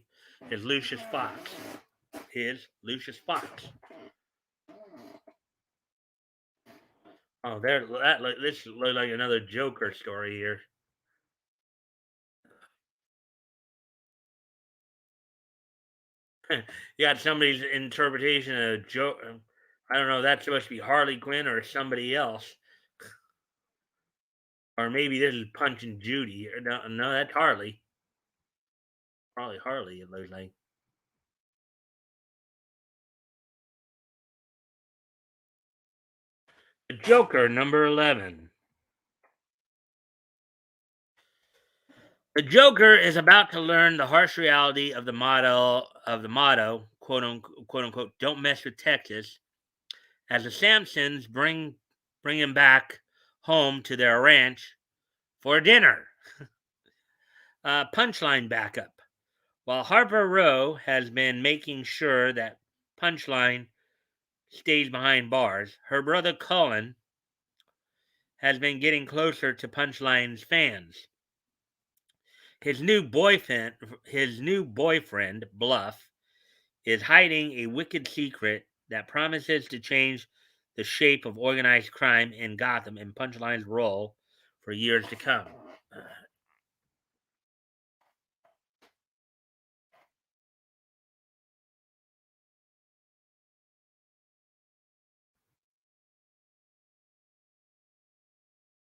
is Lucius Fox. Lucius Fox. Oh, this looks like another Joker story here. You got somebody's interpretation of Joe. I don't know. That's supposed to be Harley Quinn or somebody else, or maybe this is Punch and Judy. No, no, that's Harley. Probably Harley. It looks like the Joker, number 11. The Joker is about to learn the harsh reality of the motto, quote unquote, "Don't mess with Texas," as the Sampsons bring him back home to their ranch for dinner. Punchline backup. While Harper Row has been making sure that Punchline stays behind bars, her brother Cullen has been getting closer to Punchline's fans. His new boyfriend, Bluff, is hiding a wicked secret that promises to change the shape of organized crime in Gotham and Punchline's role for years to come.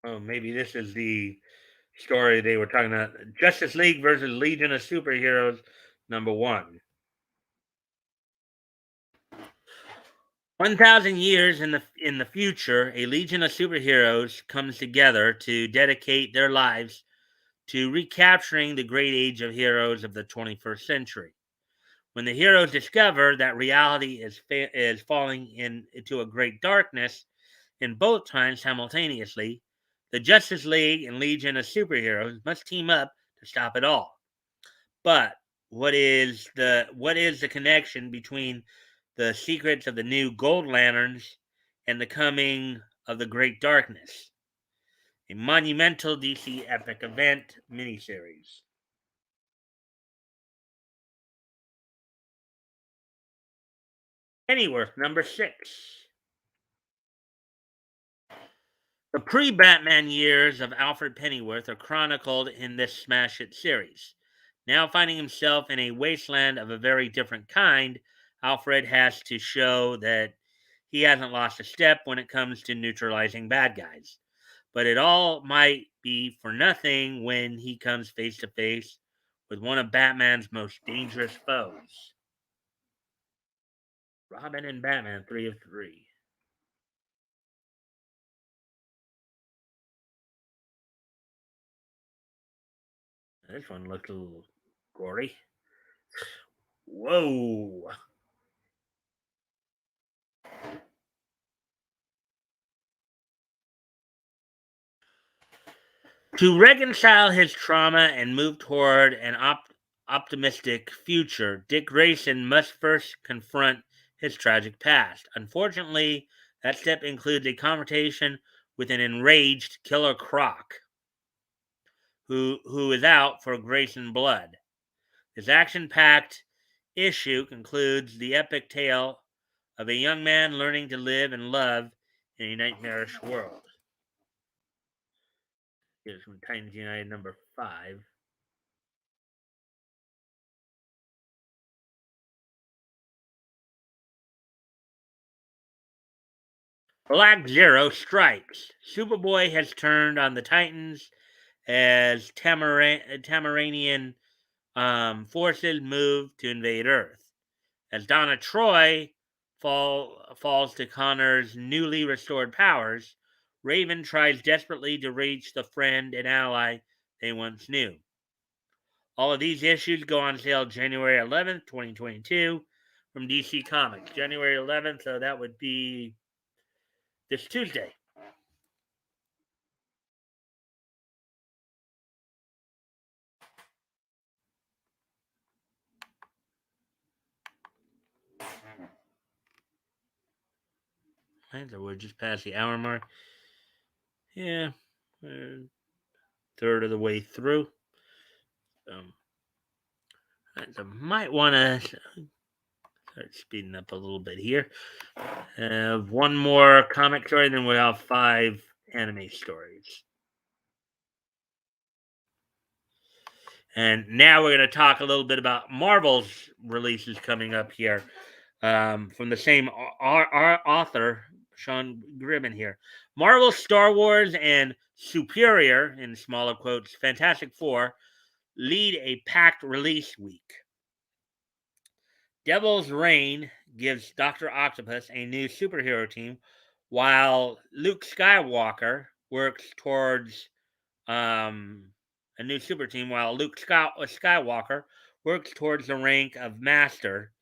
Oh, maybe this is the story they were talking about. Justice League versus Legion of Superheroes, number 1. 1,000 years in the future, a legion of superheroes comes together to dedicate their lives to recapturing the great age of heroes of the 21st century. When the heroes discover that reality is falling into a great darkness in both times simultaneously, the Justice League and Legion of Superheroes must team up to stop it all. But what is the connection between the secrets of the new Gold Lanterns and the coming of the Great Darkness? A monumental DC epic event miniseries. Pennyworth, number 6. The pre Batman years of Alfred Pennyworth are chronicled in this smash hit series. Now finding himself in a wasteland of a very different kind, Alfred has to show that he hasn't lost a step when it comes to neutralizing bad guys. But it all might be for nothing when he comes face to face with one of Batman's most dangerous foes. Robin and Batman, 3 of 3. This one looks a little gory. Whoa. To reconcile his trauma and move toward an optimistic future, Dick Grayson must first confront his tragic past. Unfortunately, that step includes a confrontation with an enraged Killer Croc, who is out for Grayson blood. This action-packed issue concludes the epic tale of a young man learning to live and love in a nightmarish world. Here's from Titans United number 5. Black Zero strikes. Superboy has turned on the Titans as Tamaranian forces move to invade Earth. As Donna Troy falls to Connor's newly restored powers, Raven tries desperately to reach the friend and ally they once knew. All of these issues go on sale January 11th, 2022 from DC Comics. January 11th, so that would be this Tuesday. Right, so we're just past the hour mark. Yeah, third of the way through. So might want to start speeding up a little bit here. One more comic story, then we'll have 5 anime stories. And now we're going to talk a little bit about Marvel's releases coming up here from the same author, Sean Grimmon here. Marvel, Star Wars, and Superior, in smaller quotes, Fantastic Four, lead a packed release week. Devil's Reign gives Dr. Octopus a new superhero team, while Luke Skywalker works towards a new super team, while Luke Skywalker works towards the rank of Master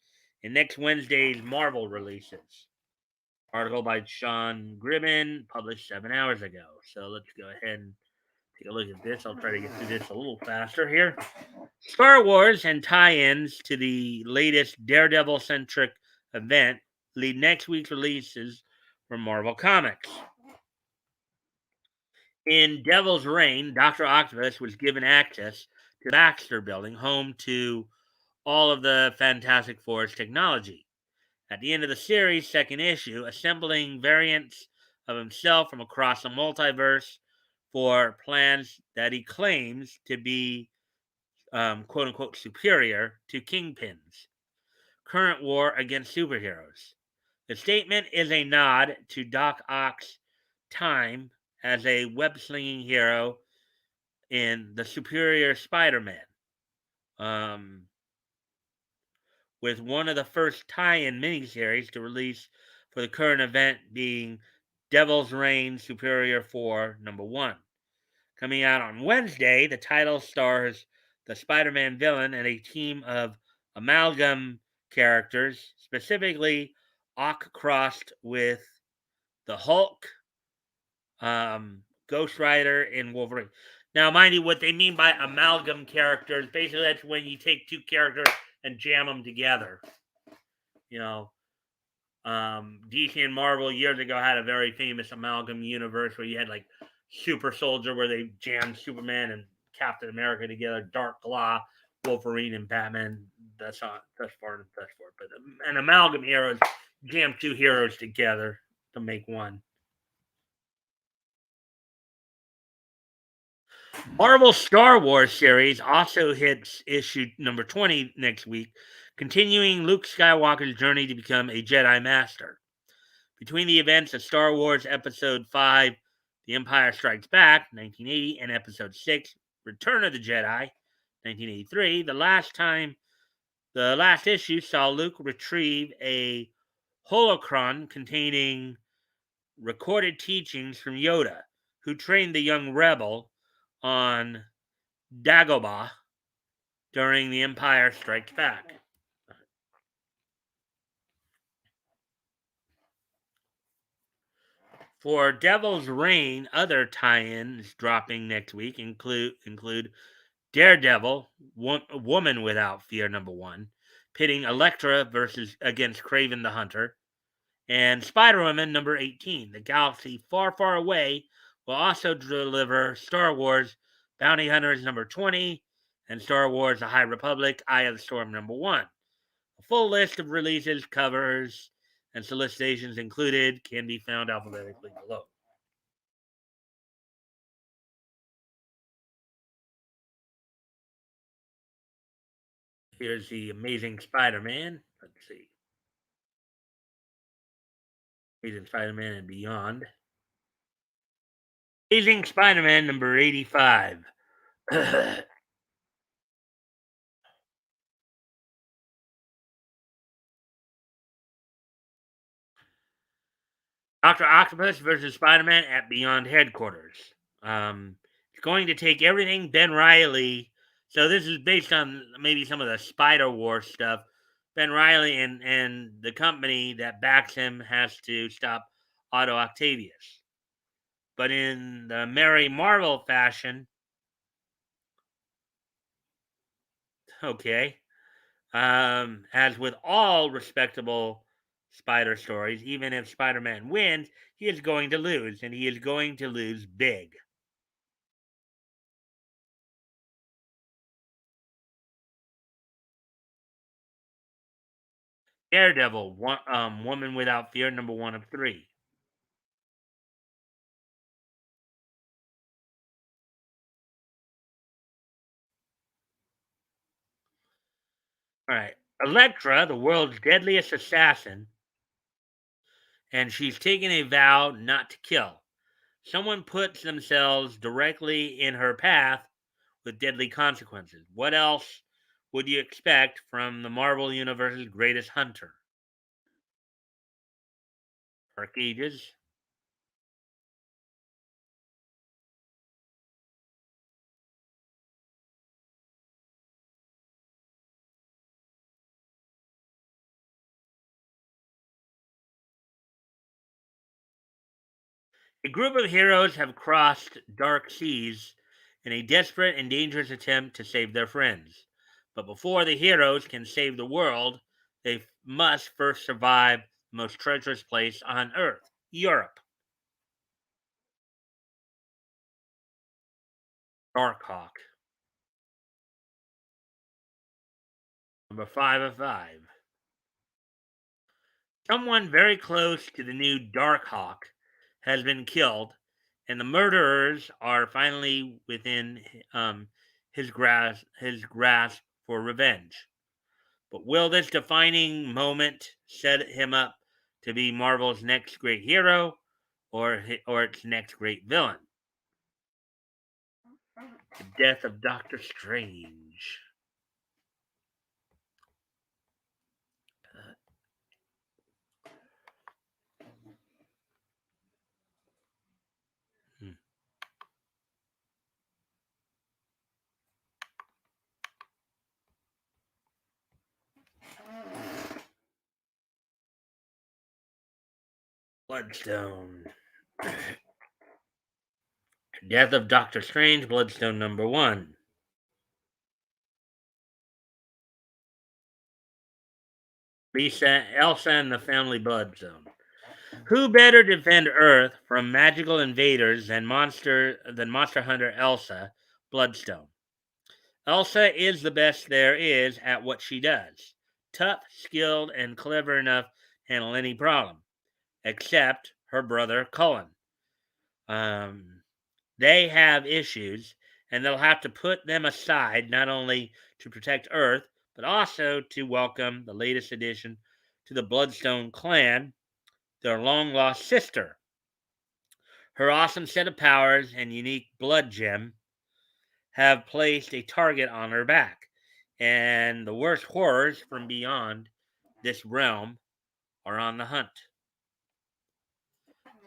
in next Wednesday's Marvel releases. Article by Sean Grimmon, published 7 hours ago. So let's go ahead and take a look at this. I'll try to get through this a little faster here. Star Wars and tie-ins to the latest Daredevil-centric event lead next week's releases from Marvel Comics. In Devil's Reign, Dr. Octopus was given access to the Baxter Building, home to all of the Fantastic Four's technology. At the end of the series' second issue, assembling variants of himself from across the multiverse for plans that he claims to be quote unquote superior to Kingpin's current war against superheroes. The statement is a nod to Doc Ock's time as a web-slinging hero in The Superior Spider-Man, with one of the first tie-in miniseries to release for the current event being Devil's Reign Superior 4 number 1. Coming out on Wednesday, the title stars the Spider-Man villain and a team of amalgam characters, specifically Ock crossed with the Hulk, Ghost Rider, and Wolverine. Now, mind you, what they mean by amalgam characters, basically that's when you take 2 characters and jam them together. You know, DC and Marvel years ago had a very famous amalgam universe where you had like Super Soldier, where they jammed Superman and Captain America together, Dark Claw, Wolverine, and Batman. That's far. But an amalgam hero is jam 2 heroes together to make one. Marvel Star Wars series also hits issue number 20 next week, continuing Luke Skywalker's journey to become a Jedi Master. Between the events of Star Wars Episode 5, The Empire Strikes Back, 1980, and Episode 6, Return of the Jedi, 1983, the last issue saw Luke retrieve a holocron containing recorded teachings from Yoda, who trained the young rebel on Dagobah during The Empire Strikes Back. For Devil's Reign, other tie-ins dropping next week include Daredevil, Woman Without Fear number 1, pitting Elektra against Kraven the Hunter, and Spider-Woman number 18, The Galaxy Far, Far Away, will also deliver Star Wars Bounty Hunters number 20 and Star Wars The High Republic Eye of the Storm number 1. A full list of releases covers and solicitations included can be found alphabetically below. Here's the Amazing Spider-Man. Let's see. Amazing Spider-Man and Beyond. Amazing Spider-Man number 85. Dr. Octopus versus Spider-Man at Beyond Headquarters. It's going to take everything Ben Riley. So this is based on maybe some of the Spider War stuff. Ben Riley and the company that backs him has to stop Otto Octavius. But in the Mary Marvel fashion, okay, as with all respectable Spider stories, even if Spider Man wins, he is going to lose, and he is going to lose big. Daredevil, Woman Without Fear, number one of three. All right. Elektra, the world's deadliest assassin, and she's taken a vow not to kill. Someone puts themselves directly in her path with deadly consequences. What else would you expect from the Marvel Universe's greatest hunter? Dark Ages. A group of heroes have crossed dark seas in a desperate and dangerous attempt to save their friends. But before the heroes can save the world, they must first survive the most treacherous place on Earth, Europe. Darkhawk, number 5 of 5. Someone very close to the new Darkhawk has been killed, and the murderers are finally within his grasp for revenge. But will this defining moment set him up to be Marvel's next great hero or its next great villain? The death of Doctor Strange. Hmm. Bloodstone. Death of Doctor Strange, Bloodstone number 1. Lisa, Elsa, and the Family Bloodstone. Who better defend Earth from magical invaders than Monster Hunter Elsa Bloodstone? Elsa is the best there is at what she does. Tough, skilled, and clever enough to handle any problem, except her brother Cullen. Um, they have issues, and they'll have to put them aside not only to protect Earth, but also to welcome the latest addition to the Bloodstone clan, their long lost sister. Her awesome set of powers and unique blood gem have placed a target on her back, and the worst horrors from beyond this realm are on the hunt.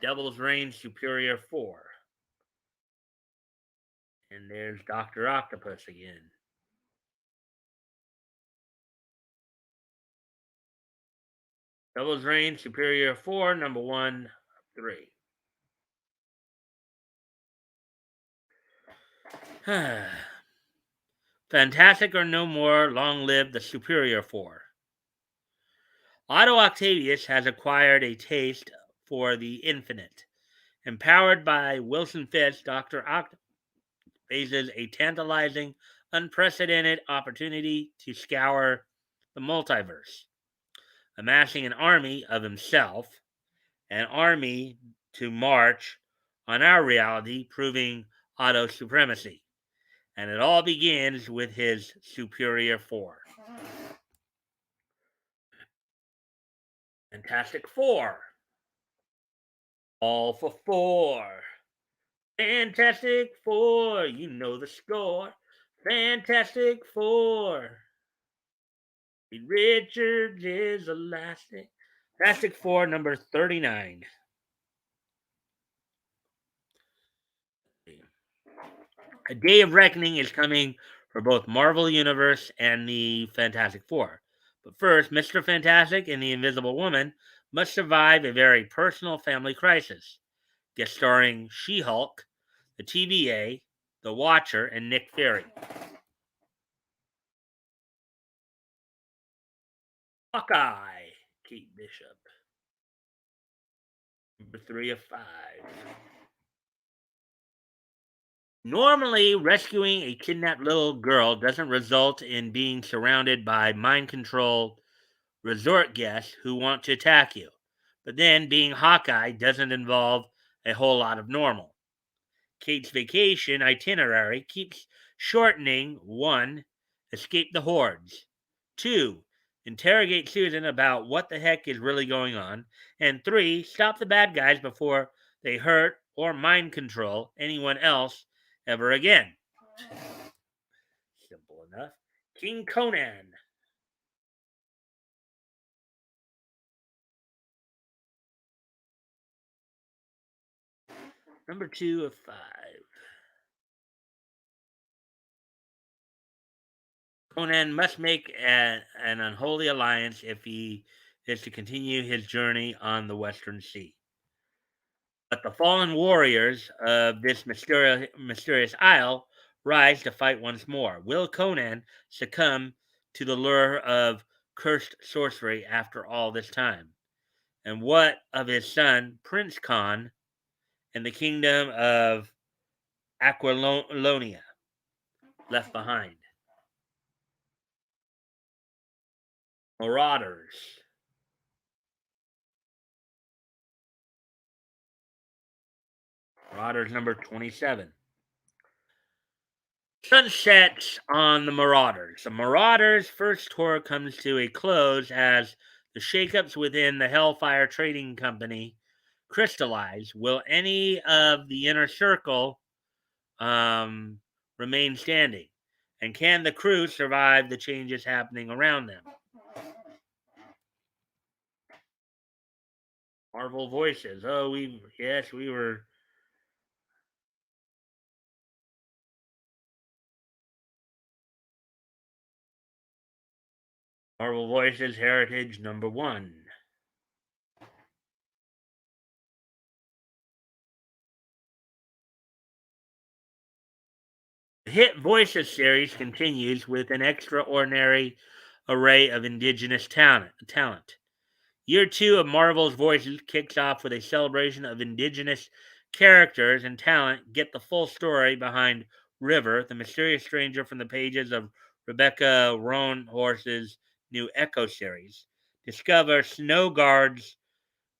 Devil's Reign Superior 4. And there's Dr. Octopus again. Devil's Reign Superior 4, number 1 of 3. Fantastic or no more, long live the Superior 4. Otto Octavius has acquired a taste for the infinite. Empowered by Wilson Fisk, Dr. Octopus faces a tantalizing, unprecedented opportunity to scour the multiverse. amassing an army of himself, an army to march on our reality, proving auto supremacy. And it all begins with his superior four. Fantastic Four. All for four. Fantastic Four. You know the score. Fantastic Four. Reed Richards is elastic. Fantastic Four number 39. A day of reckoning is coming for both Marvel Universe and the Fantastic Four. But first, Mr. Fantastic and the Invisible Woman must survive a very personal family crisis. Guest starring She Hulk, the TVA, the Watcher, and Nick Fury. Hawkeye, Kate Bishop. Number 3 of 5. Normally, rescuing a kidnapped little girl doesn't result in being surrounded by mind control resort guests who want to attack you. But then, being Hawkeye doesn't involve a whole lot of normal. Kate's vacation itinerary keeps shortening: 1. Escape the hordes. 2. Interrogate Susan about what the heck is really going on. And 3. Stop the bad guys before they hurt or mind control anyone else ever again. Simple enough. King Conan. Number 2 of 5. Conan must make an unholy alliance if he is to continue his journey on the Western Sea. But the fallen warriors of this mysterious isle rise to fight once more. Will Conan succumb to the lure of cursed sorcery after all this time? And what of his son, Prince Khan, and the kingdom of Aquilonia left behind? Marauders. Marauders number 27. Sun sets on the Marauders. The Marauders' first tour comes to a close as the shakeups within the Hellfire Trading Company crystallize. Will any of the inner circle remain standing? And can the crew survive the changes happening around them? Marvel Voices. Oh, we were. Marvel Voices Heritage number 1. The hit Voices series continues with an extraordinary array of indigenous talent. Year 2 of Marvel's Voices kicks off with a celebration of indigenous characters and talent. Get the full story behind River, the mysterious stranger from the pages of Rebecca Roanhorse's new Echo series. Discover Snowguard's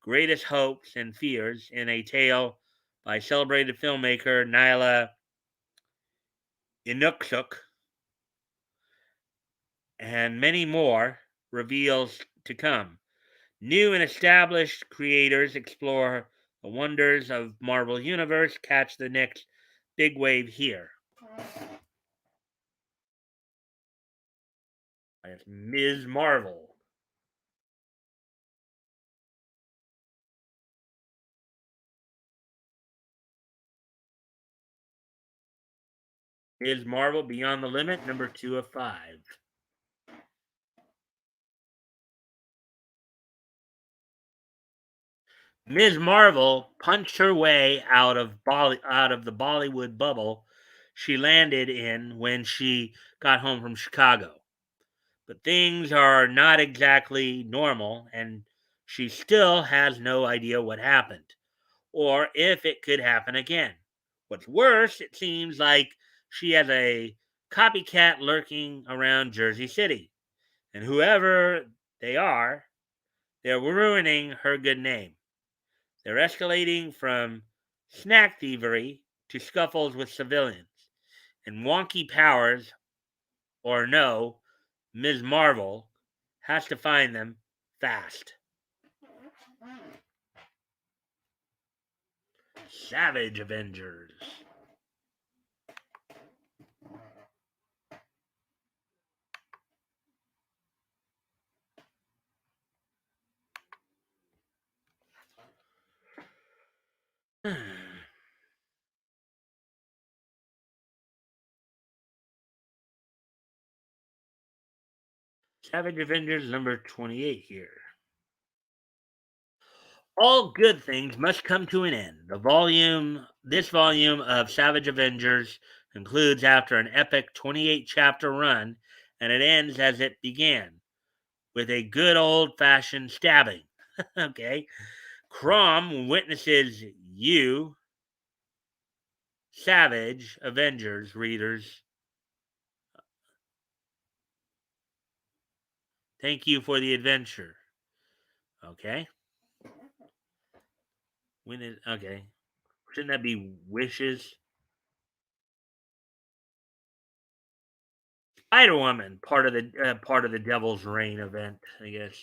greatest hopes and fears in a tale by celebrated filmmaker Nyla Inukshuk, and many more reveals to come. New and established creators explore the wonders of Marvel Universe. Catch the next big wave here. That's Ms. Marvel. Ms. Marvel Beyond the Limit, number 2 of 5. Ms. Marvel punched her way out of the Bollywood bubble she landed in when she got home from Chicago. But things are not exactly normal, and she still has no idea what happened, or if it could happen again. What's worse, it seems like she has a copycat lurking around Jersey City, and whoever they are, They're ruining her good name. They're escalating from snack thievery to scuffles with civilians. And wonky powers, or no, Ms. Marvel has to find them fast. Savage Avengers. Savage Avengers number 28 here. All good things must come to an end. This volume of Savage Avengers concludes after an epic 28 chapter run, and it ends as it began, with a good old fashioned stabbing. Okay. Crom witnesses you, Savage Avengers readers. Thank you for the adventure. Okay. Okay. Shouldn't that be wishes? Spider Woman, part of the Devil's Reign event, I guess.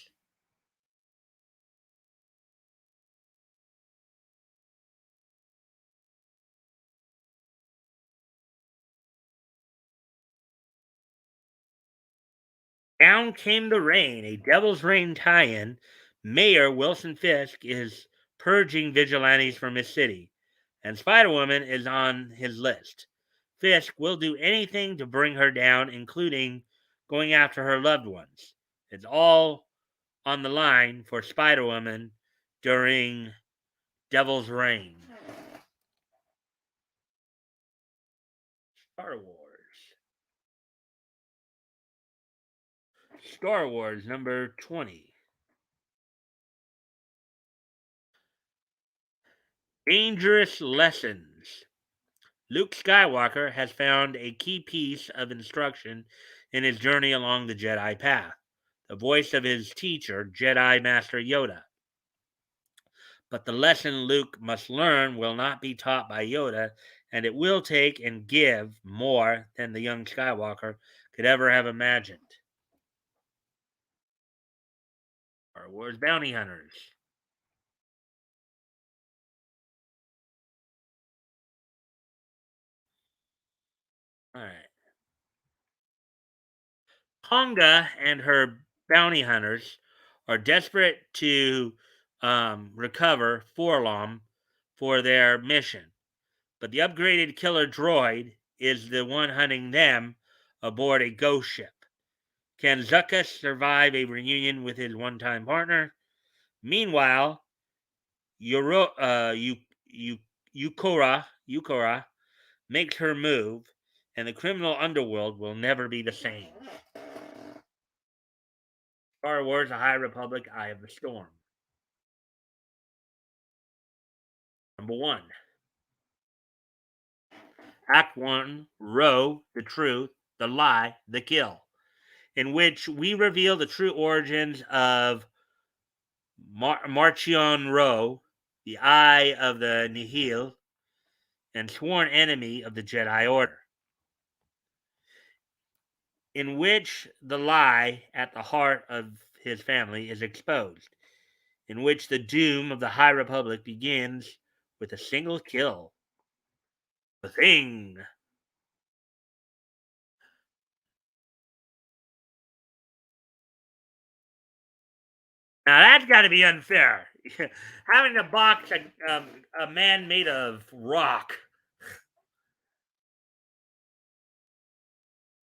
Down Came the Rain, a Devil's Reign tie-in. Mayor Wilson Fisk is purging vigilantes from his city, and Spider Woman is on his list. Fisk will do anything to bring her down, including going after her loved ones. It's all on the line for Spider Woman during Devil's Reign. Star Wars. Star Wars number 20. Dangerous Lessons. Luke Skywalker has found a key piece of instruction in his journey along the Jedi path, the voice of his teacher, Jedi Master Yoda. But the lesson Luke must learn will not be taught by Yoda, and it will take and give more than the young Skywalker could ever have imagined. Star Wars Bounty Hunters. All right. Tonga and her bounty hunters are desperate to recover Forlom for their mission, but the upgraded killer droid is the one hunting them aboard a ghost ship. Can Zuckuss survive a reunion with his one-time partner? Meanwhile, Yukora makes her move, and the criminal underworld will never be the same. Star Wars: The High Republic, Eye of the Storm. Number 1. Act 1, Row, the Truth, the Lie, the Kill, in which we reveal the true origins of Marchion Row, the Eye of the Nihil, and sworn enemy of the Jedi Order, in which the lie at the heart of his family is exposed, in which the doom of the High Republic begins with a single kill. The Thing. Now that's got to be unfair. Having to box a man made of rock,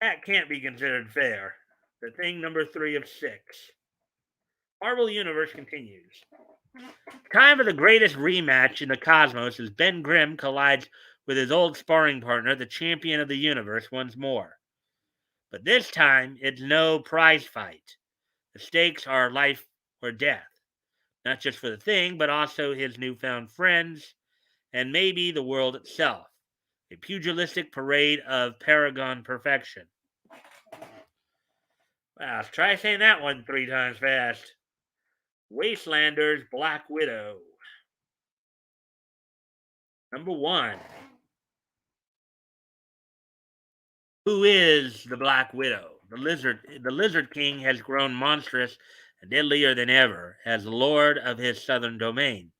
that can't be considered fair. The Thing number 3 of 6. Marvel Universe continues. Time for the greatest rematch in the cosmos as Ben Grimm collides with his old sparring partner, the champion of the universe, once more. But this time, it's no prize fight. The stakes are life or death, not just for the Thing, but also his newfound friends, and maybe the world itself. A pugilistic parade of paragon perfection. Wow, try saying that one 3 times fast. Wastelander's Black Widow. Number 1. Who is the Black Widow? The Lizard King has grown monstrous and deadlier than ever as lord of his southern domain.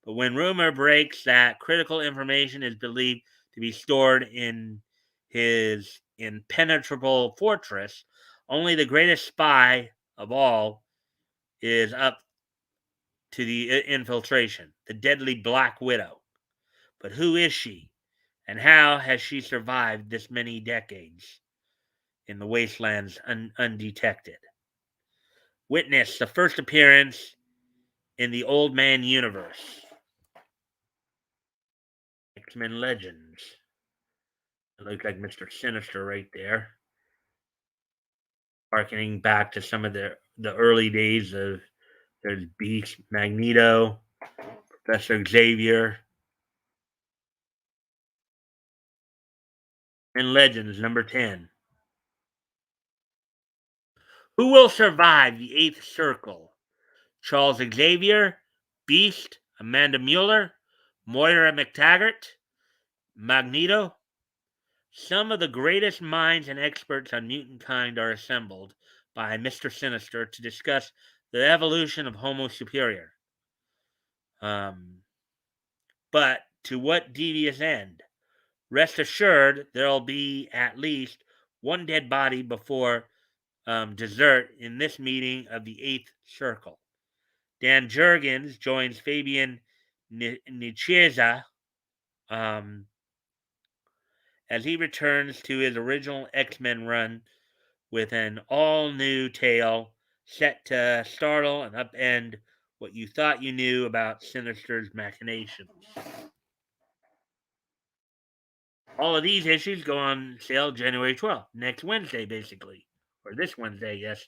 But when rumor breaks that critical information is believed to be stored in his impenetrable fortress, only the greatest spy of all is up to the infiltration, the deadly Black Widow. But who is she, and how has she survived this many decades in the wastelands undetected? Witness the first appearance in the Old Man universe, X-Men Legends. It looks like Mr. Sinister right there, harkening back to some of the early days of there's Beast, Magneto, Professor Xavier, and Legends number 10. Who will survive the eighth circle? Charles Xavier, Beast, Amanda Mueller, Moira McTaggart, Magneto. Some of the greatest minds and experts on mutant kind are assembled by Mr. Sinister to discuss the evolution of Homo superior. But to what devious end? Rest assured, there'll be at least one dead body before dessert in this meeting of the Eighth Circle. Dan Jurgens joins Fabian Nicieza as he returns to his original X-Men run with an all-new tale set to startle and upend what you thought you knew about Sinister's machinations. All of these issues go on sale January 12th, next Wednesday, basically. Or this Wednesday, yes.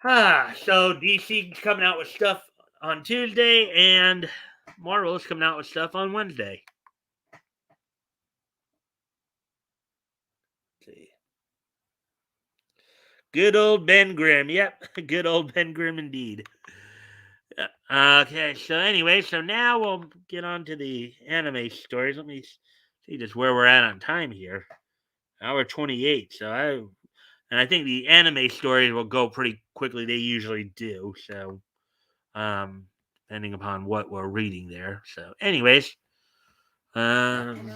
So DC's coming out with stuff on Tuesday, and Marvel's coming out with stuff on Wednesday. Let's see. Good old Ben Grimm. Yep, good old Ben Grimm indeed. Okay, so anyway, so now we'll get on to the anime stories. Let me see just where we're at on time here. Hour 28. And I think the anime stories will go pretty quickly. They usually do. So, depending upon what we're reading there. So, anyways, um,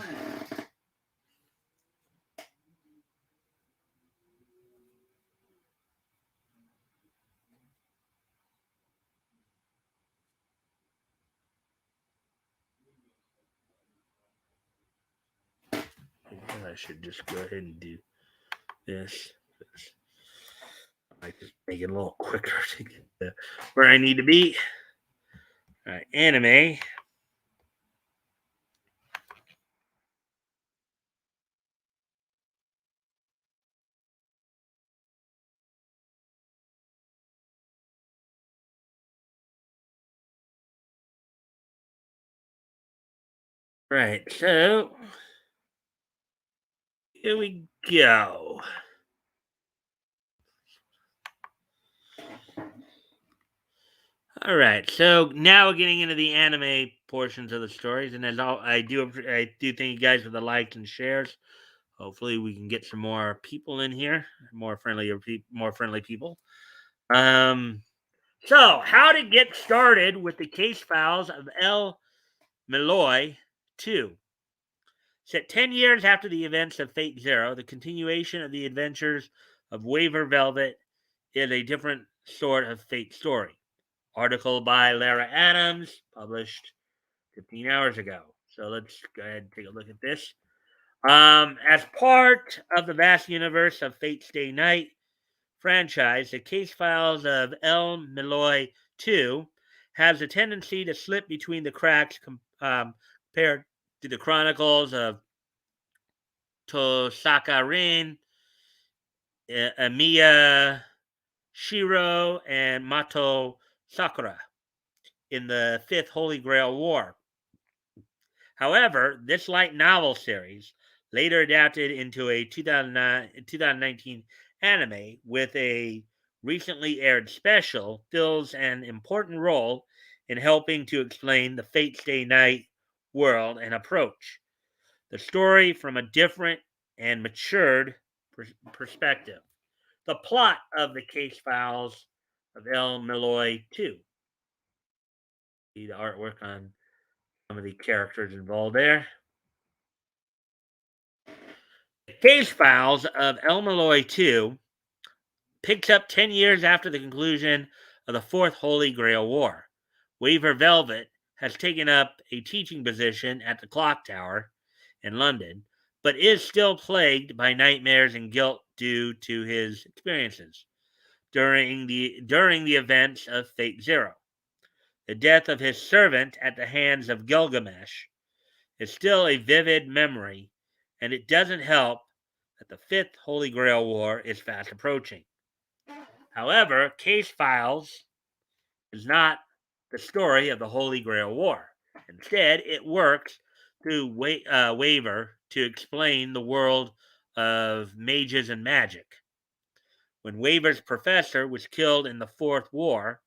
I should just go ahead and do this. I might just make it a little quicker to get where I need to be. All right, anime. Right, so here we go. All right, so now we're getting into the anime portions of the stories, and as all, I do thank you guys for the likes and shares. Hopefully, we can get some more people in here, more friendly people. So how to get started with the case files of El-Melloi 2. Set 10 years after the events of Fate Zero, the continuation of the adventures of Waver Velvet is a different sort of Fate story. Article by Lara Adams, published 15 hours ago. So let's go ahead and take a look at this. As part of the vast universe of Fate Stay Night franchise, the case files of El-Melloi 2 has a tendency to slip between the cracks compared to the chronicles of Tosaka Rin, Amiya Shiro, and Mato Sakura in the Fifth Holy Grail War. However, this light novel series, later adapted into a 2019 anime with a recently aired special fills an important role in helping to explain the Fate Stay Night world and approach the story from a different and matured perspective. The plot of the case files of El-Melloi 2. The artwork on some of the characters involved there. The case files of El-Melloi 2 picks up 10 years after the conclusion of the Fourth Holy Grail War. Waver Velvet has taken up a teaching position at the Clock Tower in London, but is still plagued by nightmares and guilt due to his experiences during the events of Fate Zero. The death of his servant at the hands of Gilgamesh is still a vivid memory, and it doesn't help that the Fifth Holy Grail War is fast approaching. However, Case Files is not the story of the Holy Grail War. Instead, it works through Waver to explain the world of mages and magic. When Waver's professor was killed in the Fourth War,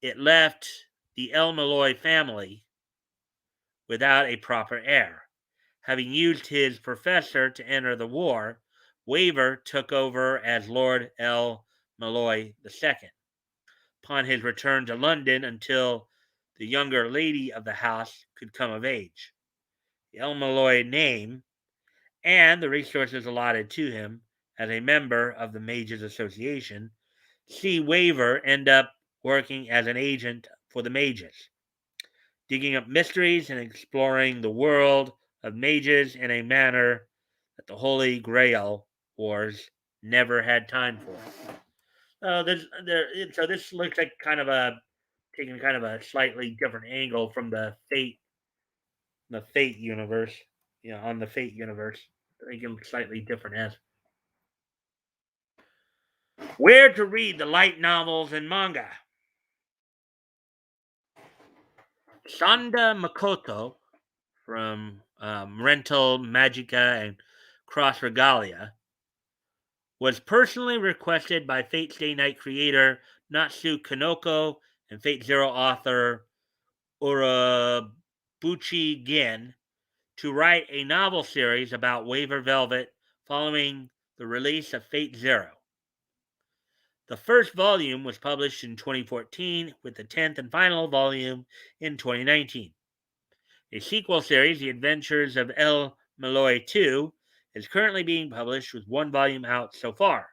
it left the El-Melloi family without a proper heir. Having used his professor to enter the war, Waver took over as Lord El-Melloi II. Upon his return to London until the younger lady of the house could come of age. The El-Melloi name and the resources allotted to him as a member of the Mages Association see Waver end up working as an agent for the mages, digging up mysteries and exploring the world of mages in a manner that the Holy Grail Wars never had time for. So this looks like kind of a taking kind of a slightly different angle from the Fate universe. On the Fate universe, I think it's slightly different as where to read the light novels and manga. Sanda Makoto from Rental Magica and Cross Regalia was personally requested by Fate Stay Night creator Natsu Kanoko and Fate Zero author Urabuchi Gen to write a novel series about Waver Velvet following the release of Fate Zero. The first volume was published in 2014, with the 10th and final volume in 2019. A sequel series, The Adventures of El-Melloi 2, is currently being published with one volume out so far.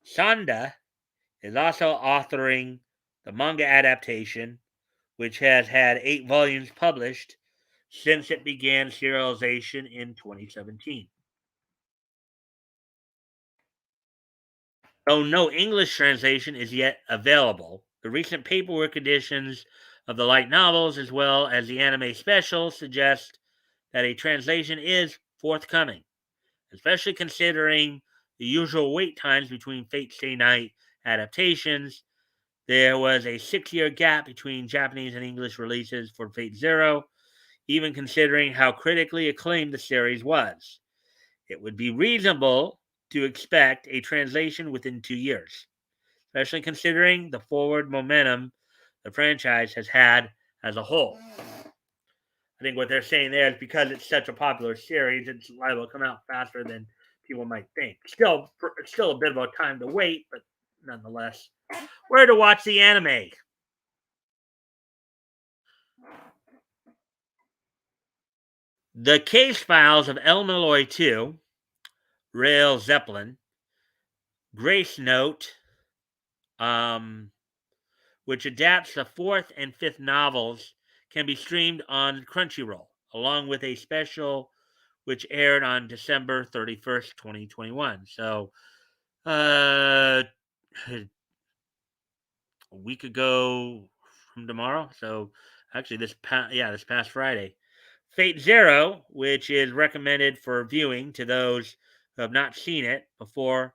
Sanda is also authoring the manga adaptation, which has had 8 volumes published since it began serialization in 2017. Though no English translation is yet available, the recent paperwork editions of the light novels as well as the anime special suggest that a translation is forthcoming, especially considering the usual wait times between Fate Stay Night adaptations. There was a 6-year gap between Japanese and English releases for Fate Zero, even considering how critically acclaimed the series was. It would be reasonable to expect a translation within 2 years, especially considering the forward momentum the franchise has had as a whole. I think what they're saying there is because it's such a popular series, it's liable to come out faster than people might think. Still a bit of a time to wait, but nonetheless. Where to watch the anime? The Case Files of El-Melloi 2, Rail Zeppelin, Grace Note, which adapts the fourth and fifth novels, can be streamed on Crunchyroll, along with a special which aired on December 31st, 2021. So, a week ago from tomorrow. So, actually, this past Friday. Fate Zero, which is recommended for viewing to those who have not seen it before,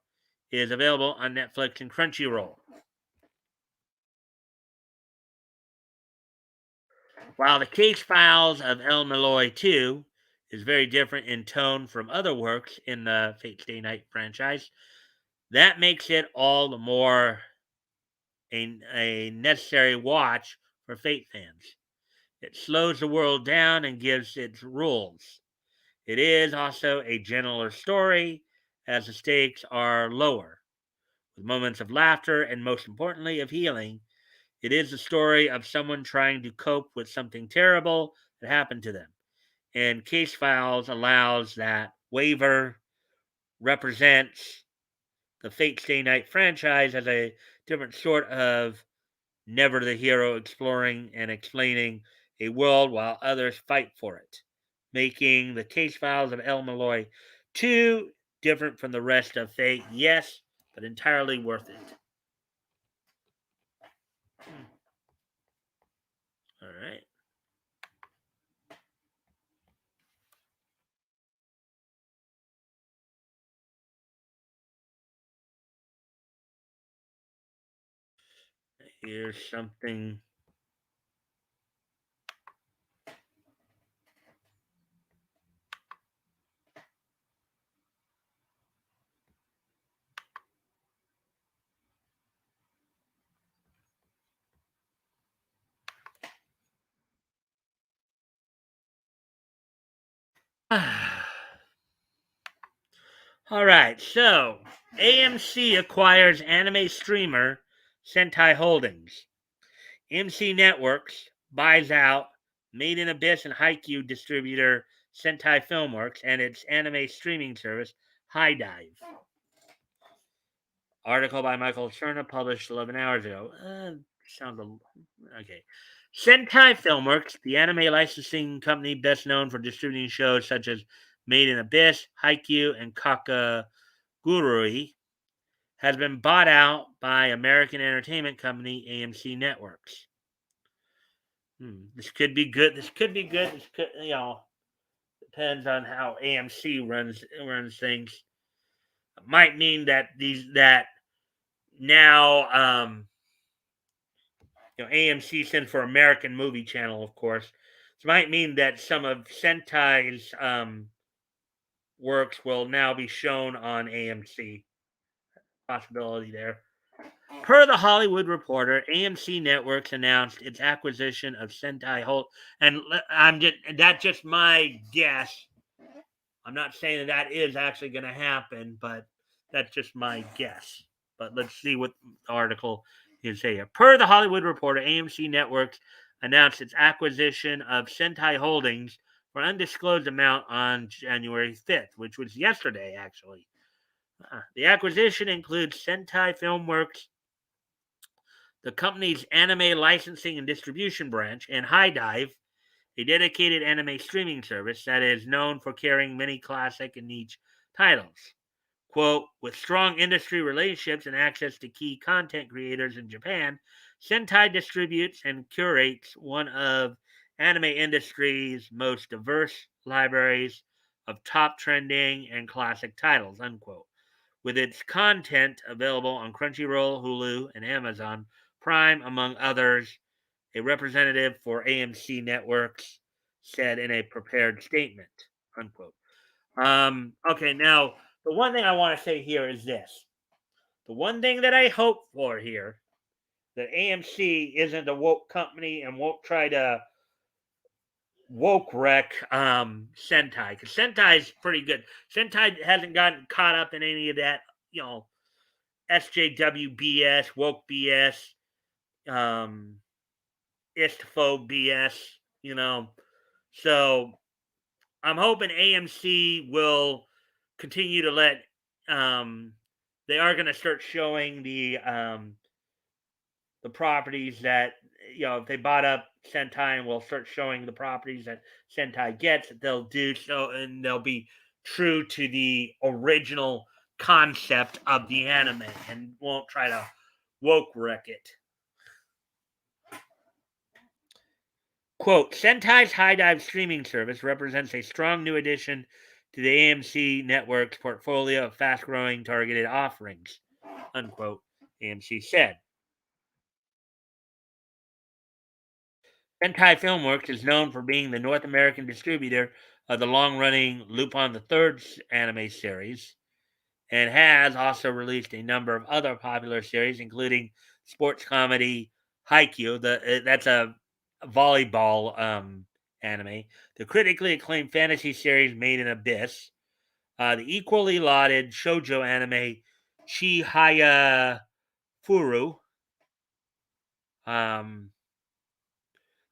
is available on Netflix and Crunchyroll. While the Case Files of El-Melloi 2 is very different in tone from other works in the Fate Stay Night franchise, That makes it all the more a necessary watch for Fate fans. It slows the world down and gives its rules. It is also a gentler story, as the stakes are lower, with moments of laughter and, most importantly, of healing. It is the story of someone trying to cope with something terrible that happened to them. And Case Files allows that waiver, represents the Fate Stay Night franchise as a different sort of never the hero exploring and explaining a world while others fight for it, making the Case Files of El-Melloi too different from the rest of Fate, yes, but entirely worth it. All right. Here's something. All right, so AMC acquires anime streamer Sentai Holdings. MC Networks buys out Made in Abyss and Haikyuu distributor Sentai Filmworks and its anime streaming service High Dive. Article by Michael Cerna published 11 hours ago. Sounds okay. Sentai Filmworks, the anime licensing company best known for distributing shows such as Made in Abyss, Haikyuu, and Kakagurui, has been bought out by American entertainment company AMC Networks. This could be good. This could be good. This could, depends on how AMC runs things. It might mean that now AMC stands for American Movie Channel, of course. This might mean that some of Sentai's works will now be shown on AMC. Possibility there. Per the Hollywood Reporter, AMC Networks announced its acquisition of Sentai Holt, and that's just my guess. I'm not saying that is actually going to happen, but that's just my guess. But let's see what the article is here. Per the Hollywood Reporter, AMC Networks announced its acquisition of Sentai Holdings for an undisclosed amount on January 5th, which was yesterday, actually. The acquisition includes Sentai Filmworks, the company's anime licensing and distribution branch, and High Dive, a dedicated anime streaming service that is known for carrying many classic and niche titles. Quote, with strong industry relationships and access to key content creators in Japan, Sentai distributes and curates one of anime industry's most diverse libraries of top trending and classic titles, unquote. With its content available on Crunchyroll, Hulu, and Amazon Prime, among others, a representative for AMC Networks said in a prepared statement, unquote. Okay, now, the one thing I want to say here is this. The one thing that I hope for here, that AMC isn't a woke company and won't try to woke wreck Sentai, because Sentai is pretty good. Sentai hasn't gotten caught up in any of that, SJW BS, woke BS, um, istphobe BS, you know. So I'm hoping AMC will continue to let. Um, they are going to start showing the properties that if they bought up Sentai and will start showing the properties that Sentai gets. They'll do so, and they'll be true to the original concept of the anime and won't try to woke wreck it. Quote, Sentai's High Dive streaming service represents a strong new addition to the AMC network's portfolio of fast-growing targeted offerings, unquote, AMC said. Sentai Filmworks is known for being the North American distributor of the long-running Lupin the Third anime series. and has also released a number of other popular series, including sports comedy Haikyuu. That's a volleyball anime. The critically acclaimed fantasy series Made in Abyss. The equally lauded shoujo anime Chihaya Furu. Um,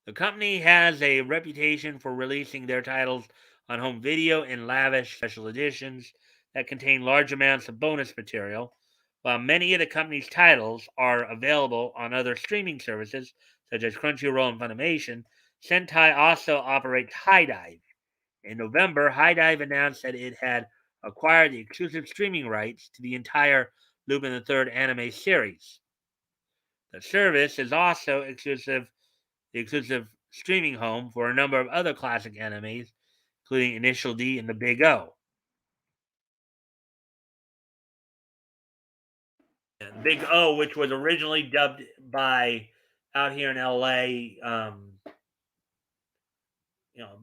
the company has a reputation for releasing their titles on home video in lavish special editions that contain large amounts of bonus material. While many of the company's titles are available on other streaming services, such as Crunchyroll and Funimation, Sentai also operates High Dive. In November, High Dive announced that it had acquired the exclusive streaming rights to the entire Lupin the Third anime series. The service is also the exclusive streaming home for a number of other classic animes, including Initial D and The Big O. And Big O, which was originally dubbed by out here in LA,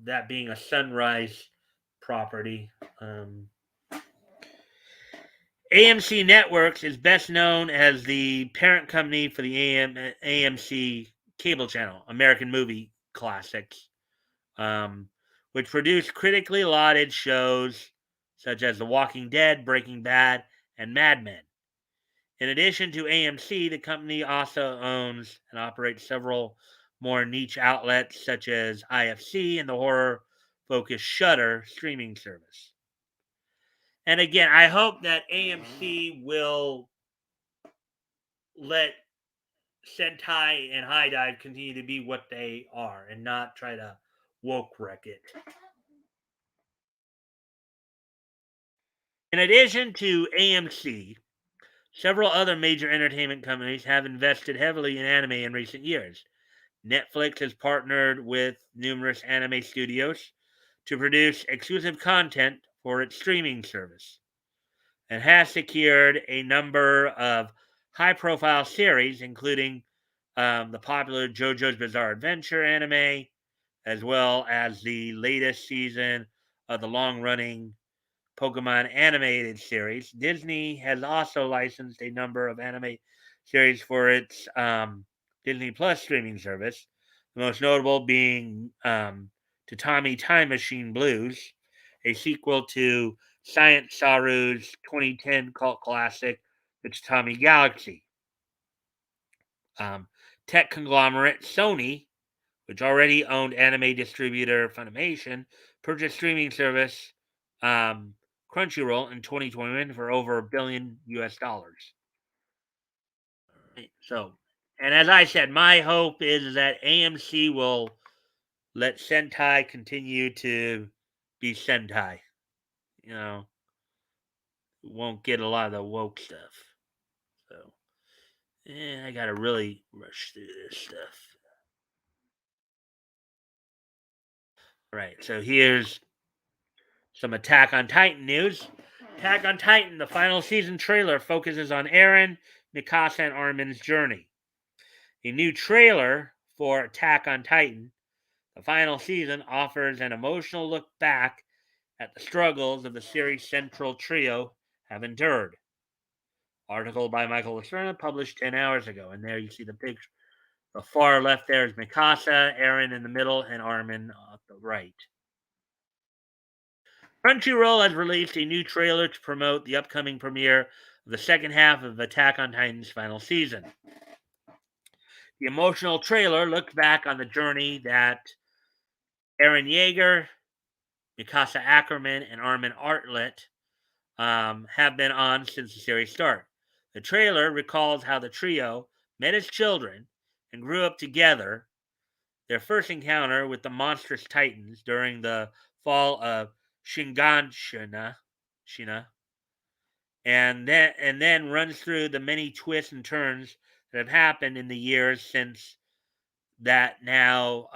that being a Sunrise property. AMC Networks is best known as the parent company for the AMC cable channel, American Movie Classics, um, which produced critically lauded shows such as The Walking Dead, Breaking Bad, and Mad Men. In addition to AMC, the company also owns and operates several more niche outlets such as IFC and the horror focused Shudder streaming service. And again, I hope that AMC will let Sentai and High Dive continue to be what they are and not try to woke wreck it. In addition to AMC, several other major entertainment companies have invested heavily in anime in recent years. Netflix has partnered with numerous anime studios to produce exclusive content for its streaming service and has secured a number of high profile series, including the popular JoJo's Bizarre Adventure anime, as well as the latest season of the long running Pokemon animated series. Disney has also licensed a number of anime series for its Disney Plus streaming service, the most notable being Tatami Time Machine Blues, a sequel to Science Saru's 2010 cult classic, The Tatami Galaxy. Tech conglomerate Sony, which already owned anime distributor Funimation, purchased streaming service um, Crunchyroll in 2021 for over $1 billion US. So, and as I said, my hope is that AMC will let Sentai continue to be Sentai. You know, won't get a lot of the woke stuff. So, I gotta really rush through this stuff. Right. So here's some Attack on Titan news. Attack on Titan, the final season trailer focuses on Eren, Mikasa, and Armin's journey. A new trailer for Attack on Titan, the final season, offers an emotional look back at the struggles of the series' central trio have endured. Article by Michael Lacerna, published 10 hours ago. And there you see the picture. The far left there is Mikasa, Eren in the middle, and Armin on the right. Crunchyroll has released a new trailer to promote the upcoming premiere of the second half of Attack on Titan's final season. The emotional trailer looks back on the journey that Eren Yeager, Mikasa Ackerman, and Armin Artlet have been on since the series start. The trailer recalls how the trio met as children and grew up together, their first encounter with the monstrous Titans during the fall of Shiganshina, and then runs through the many twists and turns that have happened in the years since that now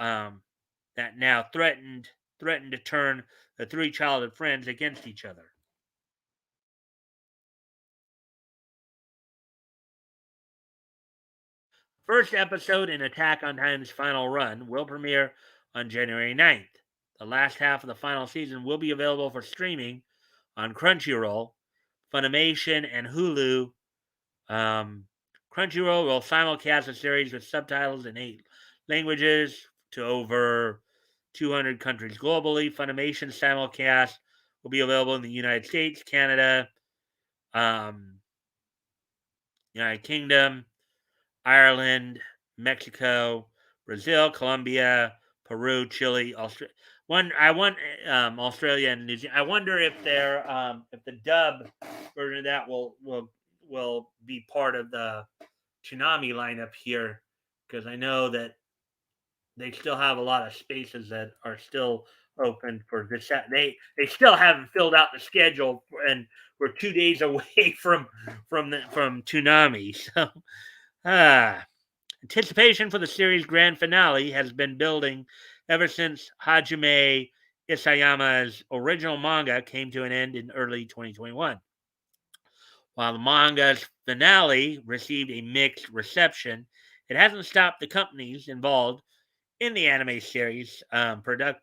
threatened to turn the three childhood friends against each other. First episode in Attack on Titan's final run will premiere on January 9th. The last half of the final season will be available for streaming on Crunchyroll Funimation, and Hulu. Crunchyroll will simulcast the series with subtitles in 8 languages to over 200 countries globally. Funimation simulcast will be available in the United States, Canada, um, United Kingdom, Ireland, Mexico, Brazil, Colombia, Peru, Chile, Australia. I want Australia and New Zealand. I wonder if if the dub version of that will be part of the Tsunami lineup here, because I know that they still have a lot of spaces that are still open for this. They still haven't filled out the schedule, and we're 2 days away from Tsunami. So, ah. Anticipation for the series' grand finale has been building ever since Hajime Isayama's original manga came to an end in early 2021. While the manga's finale received a mixed reception, it hasn't stopped the companies involved in the anime series product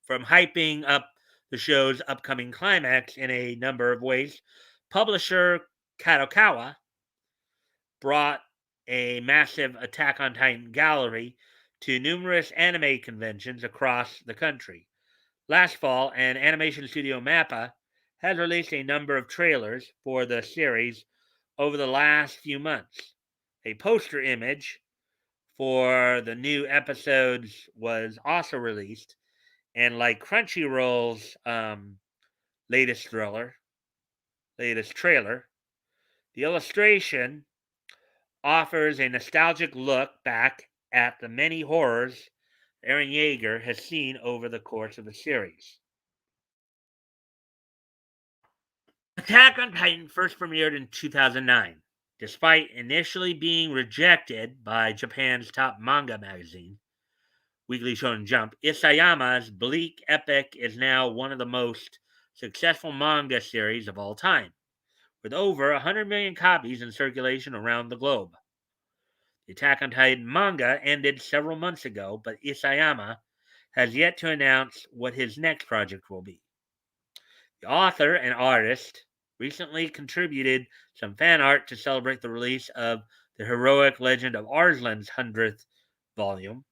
from hyping up the show's upcoming climax in a number of ways. Publisher Kadokawa brought a massive Attack on Titan gallery to numerous anime conventions across the country. Last fall, an animation studio Mappa has released a number of trailers for the series over the last few months. A poster image for the new episodes was also released, and like Crunchyroll's latest trailer, the illustration offers a nostalgic look back at the many horrors Aaron Yeager has seen over the course of the series. Attack on Titan first premiered in 2009. Despite initially being rejected by Japan's top manga magazine, Weekly Shonen Jump, Isayama's bleak epic is now one of the most successful manga series of all time, with over 100 million copies in circulation around the globe. The Attack on Titan manga ended several months ago, but Isayama has yet to announce what his next project will be. The author and artist recently contributed some fan art to celebrate the release of the heroic legend of Arslan's 100th volume.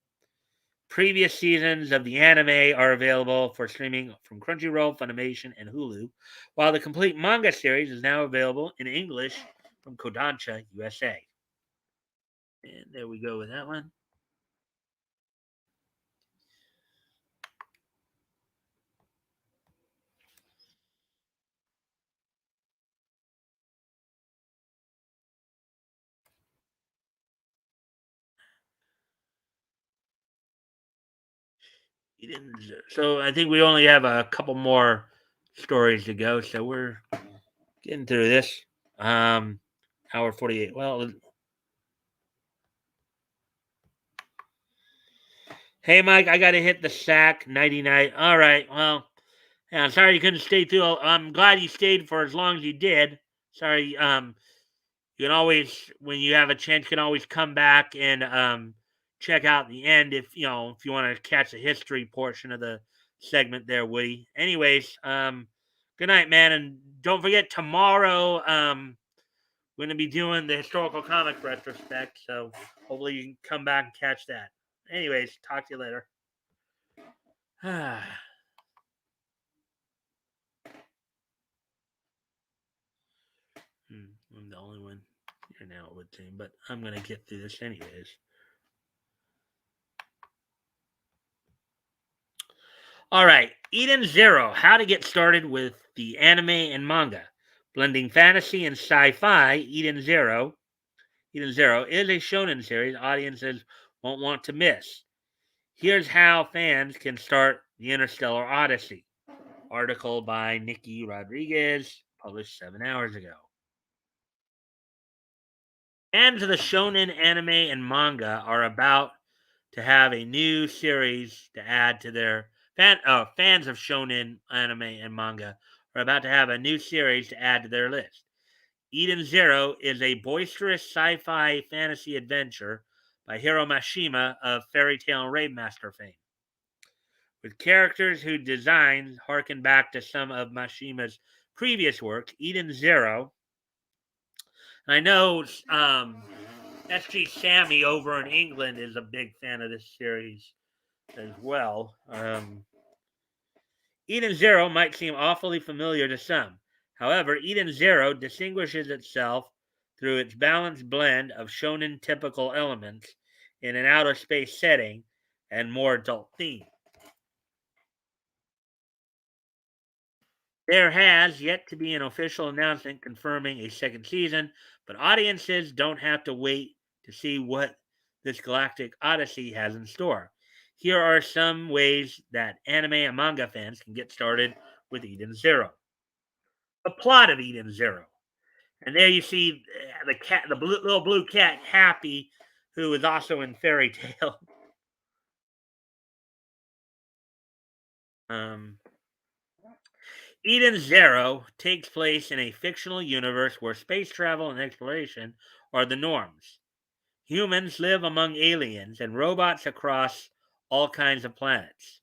Previous seasons of the anime are available for streaming from Crunchyroll, Funimation, and Hulu, while the complete manga series is now available in English from Kodansha USA. And there we go with that one. So I think we only have a couple more stories to go, so we're getting through this. Hour 48. Well, hey Mike, I got to hit the sack 99. All right. Well, yeah, I'm sorry you couldn't stay through. I'm glad you stayed for as long as you did. Sorry. You can always, when you have a chance, you can always come back and check out the end if you want to catch the history portion of the segment there, Woody. Anyways, good night, man, and don't forget tomorrow. We're going to be doing the historical comic retrospect, so hopefully you can come back and catch that. Anyways, talk to you later. I'm the only one here now, it would seem, but I'm going to get through this anyways. All right, Eden Zero, how to get started with the anime and manga. Blending fantasy and sci-fi, Eden Zero is a shonen series audiences won't want to miss. Here's how fans can start the Interstellar Odyssey. Article by Nikki Rodriguez, published 7 hours ago. Fans of the shonen anime and manga are about to have a new series to add to their fans of shonen anime and manga are about to have a new series to add to their list. Eden Zero is a boisterous sci-fi fantasy adventure by Hiro Mashima of Fairy Tail and Raidmaster fame. With characters whose designs harken back to some of Mashima's previous work, Eden Zero. And I know SG Sammy over in England is a big fan of this series as well. Eden Zero might seem awfully familiar to some. However, Eden Zero distinguishes itself through its balanced blend of shonen typical elements in an outer space setting and more adult theme. There has yet to be an official announcement confirming a second season, but audiences don't have to wait to see what this galactic odyssey has in store. Here are some ways that anime and manga fans can get started with Eden Zero. The plot of Eden Zero. And there you see the cat, the little blue cat, Happy, who is also in Fairy Tale. Um, Eden Zero takes place in a fictional universe where space travel and exploration are the norms. Humans live among aliens and robots across all kinds of planets.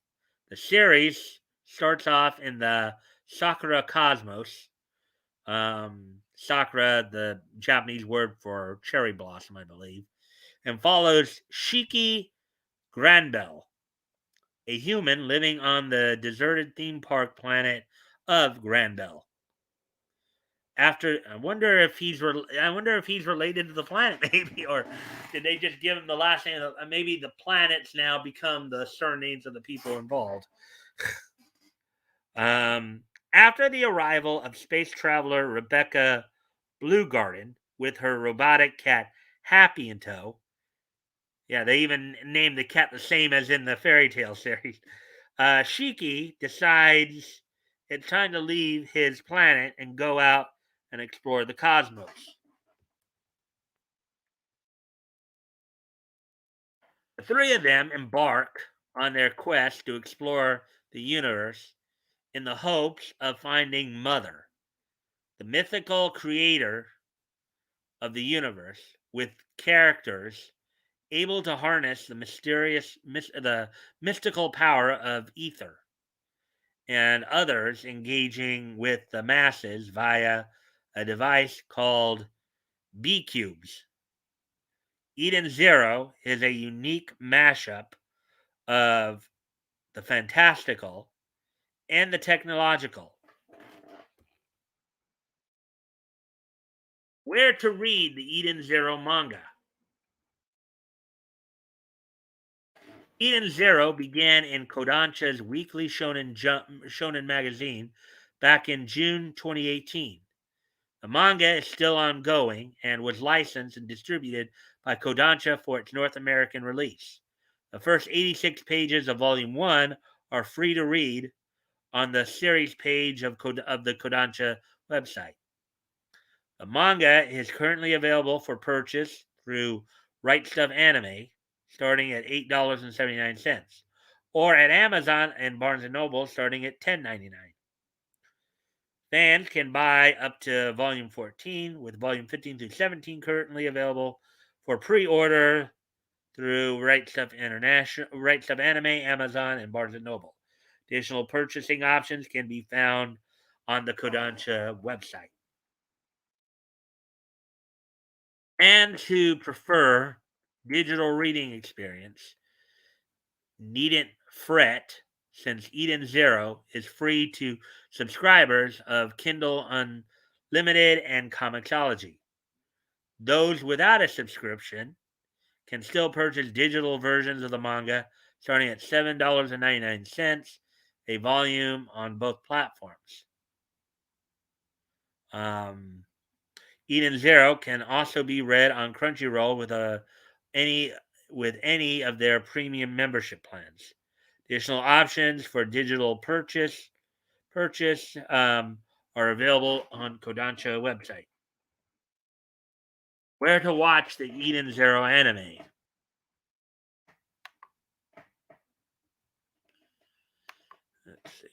The series starts off in the Sakura cosmos. Sakura, the Japanese word for cherry blossom, I believe, and follows Shiki Granbell, a human living on the deserted theme park planet of Granbell. After, I wonder if he's related to the planet, maybe, or did they just give him the last name? Maybe the planets now become the surnames of the people involved. After the arrival of space traveler Rebecca Bluegarden with her robotic cat Happy in tow, yeah, they even named the cat the same as in the fairy tale series. Shiki decides it's time to leave his planet and go out and explore the cosmos. The three of them embark on their quest to explore the universe in the hopes of finding Mother, the mythical creator of the universe, with characters able to harness the mystical power of ether, and others engaging with the masses via a device called B cubes. Eden Zero is a unique mashup of the fantastical and the technological. Where to read the Eden Zero manga? Eden Zero began in Kodansha's weekly shonen magazine back in June 2018. The manga is still ongoing and was licensed and distributed by Kodansha for its North American release. The first 86 pages of Volume 1 are free to read on the series page of the Kodansha website. The manga is currently available for purchase through Right Stuff Anime, starting at $8.79, or at Amazon and Barnes & Noble, starting at $10.99. Fans can buy up to Volume 14, with Volume 15 through 17 currently available for pre-order through Right Stuff International, Right Stuff Anime, Amazon, and Barnes & Noble. Additional purchasing options can be found on the Kodansha website. And to prefer digital reading experience, needn't fret, since Eden Zero is free to subscribers of Kindle Unlimited and Comixology. Those without a subscription can still purchase digital versions of the manga starting at $7.99 a volume on both platforms. Eden Zero can also be read on Crunchyroll any with any of their premium membership plans. Additional options for digital purchase are available on Kodansha website. Where to watch the Eden Zero anime? Let's see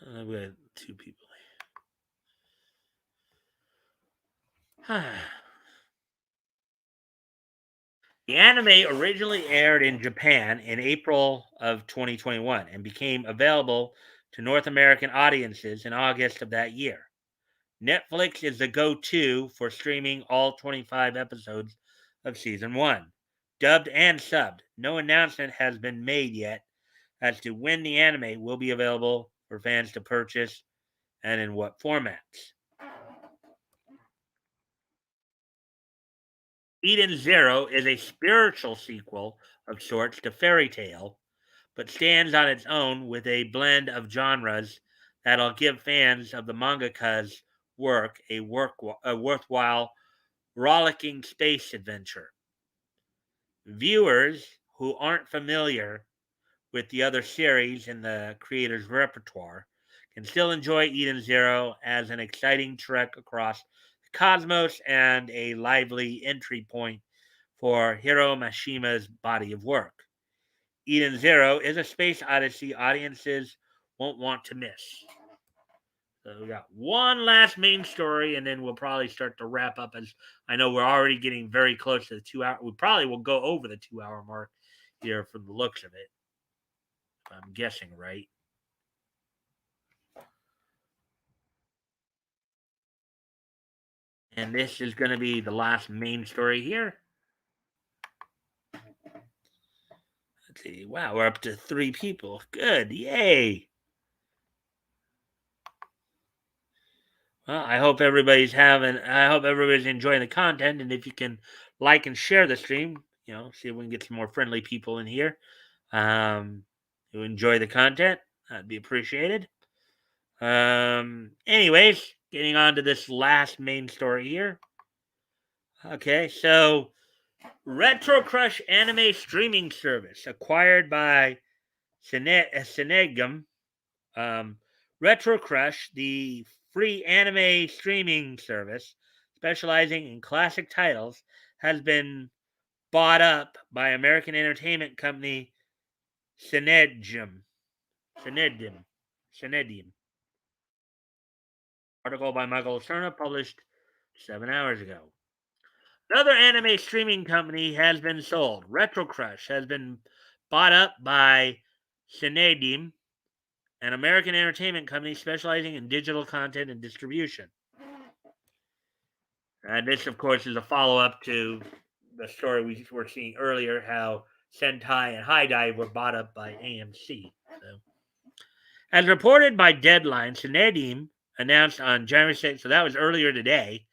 now. We have two people. The anime originally aired in Japan in April of 2021 and became available to North American audiences in August of that year. Netflix is the go to for streaming all 25 episodes of season 1, dubbed and subbed. No announcement has been made yet as to when the anime will be available for fans to purchase and in what formats. Eden Zero is a spiritual sequel of sorts to Fairy Tale, but stands on its own with a blend of genres that'll give fans of the mangaka's work a worthwhile, rollicking space adventure. Viewers who aren't familiar with the other series in the creator's repertoire can still enjoy Eden Zero as an exciting trek across the cosmos and a lively entry point for Hiro Mashima's body of work. Eden Zero is a space odyssey audiences won't want to miss. So we got one last main story, and then we'll probably start to wrap up. As I know we're already getting very close to the 2 hour. We probably will go over the 2 hour mark here from the looks of it. I'm guessing right. And this is going to be the last main story here. Let's see. Wow, we're up to 3 people. Good. Yay. Well, I hope everybody's enjoying the content. And if you can like and share the stream, see if we can get some more friendly people in here who enjoy the content. That'd be appreciated. Anyways, getting on to this last main story here. Okay, so Retro Crush anime streaming service acquired by Senegum. Retro Crush, the free anime streaming service specializing in classic titles, has been bought up by American entertainment company Synedium. Synedium. Synedium. Article by Michael Cerna, published 7 hours ago. Another anime streaming company has been sold. Retro Crush has been bought up by Synedium, an American entertainment company specializing in digital content and distribution. And this, of course, is a follow up to the story we were seeing earlier how Sentai and High Dive were bought up by AMC. So, as reported by Deadline, Synedium announced on January 6th, so that was earlier today,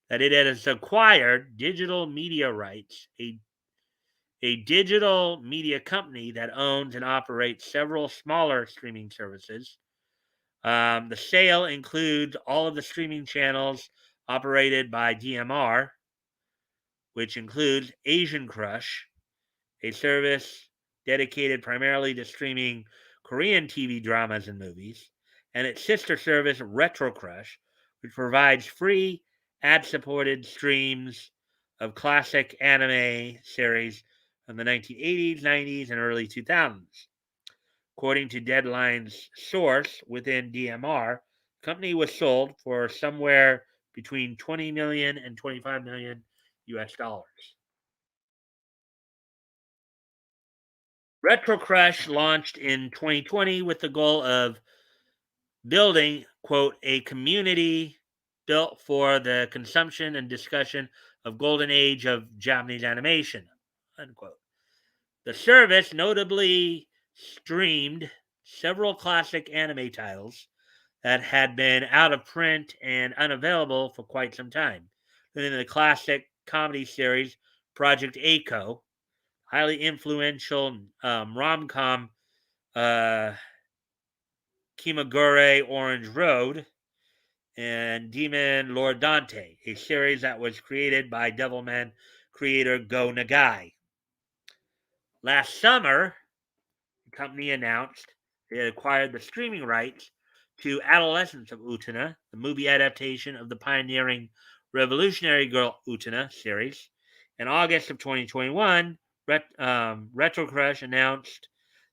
that it has acquired digital media rights, a digital media company that owns and operates several smaller streaming services. The sale includes all of the streaming channels operated by DMR, which includes Asian Crush, a service dedicated primarily to streaming Korean TV dramas and movies, and its sister service, Retro Crush, which provides free ad supported streams of classic anime series from the 1980s, 90s, and early 2000s. According to Deadline's source within DMR, the company was sold for somewhere between 20 million and 25 million US dollars. Retro Crush launched in 2020 with the goal of building, quote, a community built for the consumption and discussion of golden age of Japanese animation, unquote. The service notably streamed several classic anime titles that had been out of print and unavailable for quite some time, including the classic comedy series Project A-ko, highly influential rom com Kimagure Orange Road, and Demon Lord Dante, a series that was created by Devilman creator Go Nagai. Last summer, the company announced it had acquired the streaming rights to Adolescence of Utena, the movie adaptation of the pioneering Revolutionary Girl Utena series. In August of 2021, Retro Crush announced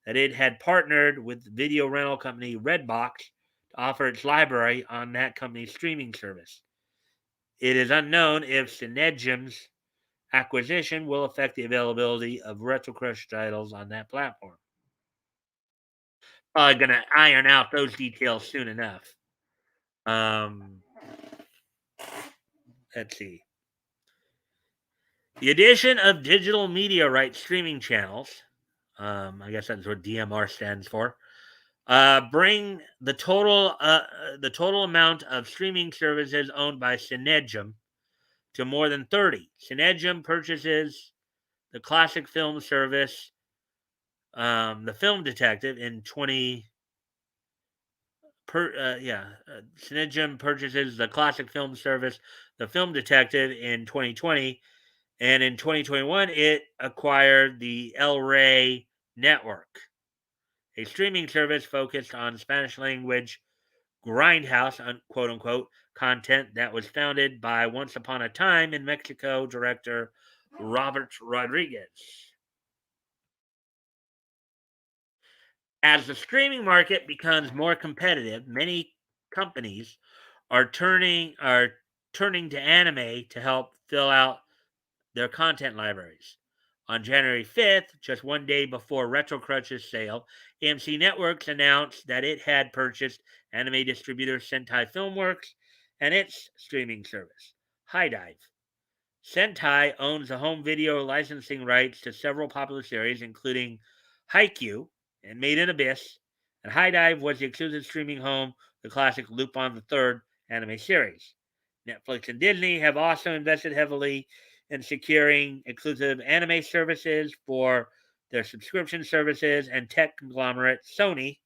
that it had partnered with video rental company Redbox to offer its library on that company's streaming service. It is unknown if Synedium's acquisition will affect the availability of Retro Crush titles on that platform. Probably going to iron out those details soon enough. Let's see. The addition of digital media rights streaming channels, I guess that's what DMR stands for, bring the total amount of streaming services owned by Cinegem to more than 30. Cinegem purchases the classic film service, The Film Detective, in 20. Cinegem purchases the classic film service, The Film Detective, in 2020, and in 2021 it acquired the El-Rey Network, a streaming service focused on Spanish language grindhouse, quote unquote, content that was founded by Once Upon a Time in Mexico director Robert Rodriguez. As the streaming market becomes more competitive, many companies are turning to anime to help fill out their content libraries. On January 5th, just one day before Retro Crush's sale, AMC Networks announced that it had purchased anime distributor Sentai Filmworks and its streaming service, High Dive. Sentai owns the home video licensing rights to several popular series, including Haikyuu and Made in Abyss, and High Dive was the exclusive streaming home of the classic Lupin the Third anime series. Netflix and Disney have also invested heavily in securing exclusive anime services for their subscription services and tech conglomerate Sony,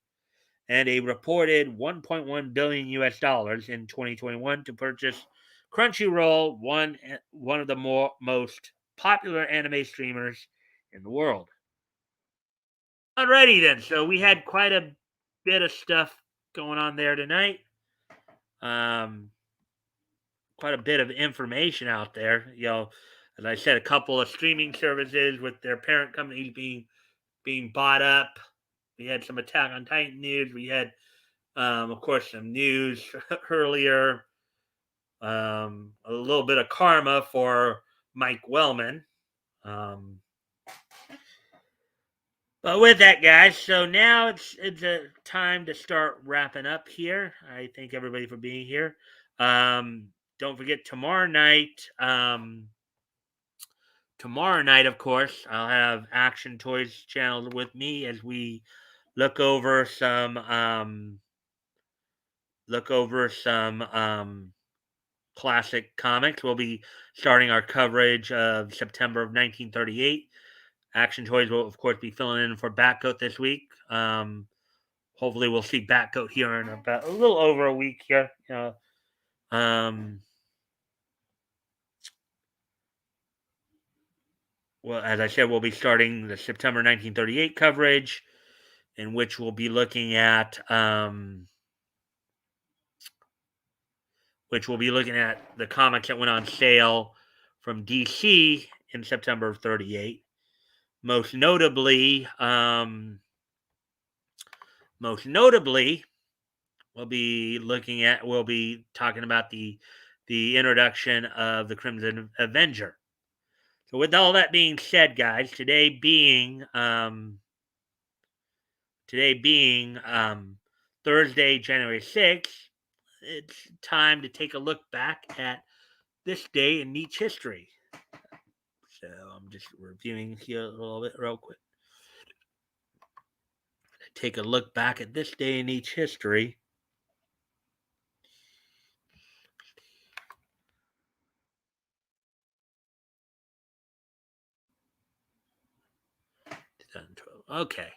and a reported 1.1 billion US dollars in 2021 to purchase Crunchyroll, one of the most popular anime streamers in the world. Alrighty then, so we had quite a bit of stuff going on there tonight. Um, Quite a bit of information out there. As I said, a couple of streaming services with their parent companies being bought up. We had some Attack on Titan news. We had, of course, some news earlier. A little bit of karma for Mike Wellman. But with that, guys, so now it's a time to start wrapping up here. I thank everybody for being here. Don't forget tomorrow night. Tomorrow night, of course, I'll have Action Toys channel with me as we look over some classic comics. We'll be starting our coverage of September of 1938. Action Toys will, of course, be filling in for Batcoat this week. Hopefully, we'll see Batcoat here in about a little over a week here. Well, as I said, we'll be starting the September 1938 coverage, in which we'll be looking at the comics that went on sale from DC in September of 38. Most notably, we'll be talking about the introduction of the Crimson Avenger. So, with all that being said, guys, today being Thursday, January 6th, it's time to take a look back at this day in Nietzsche history. So I'm just reviewing here a little bit real quick. Take a look back at this day in Nietzsche history. Okay.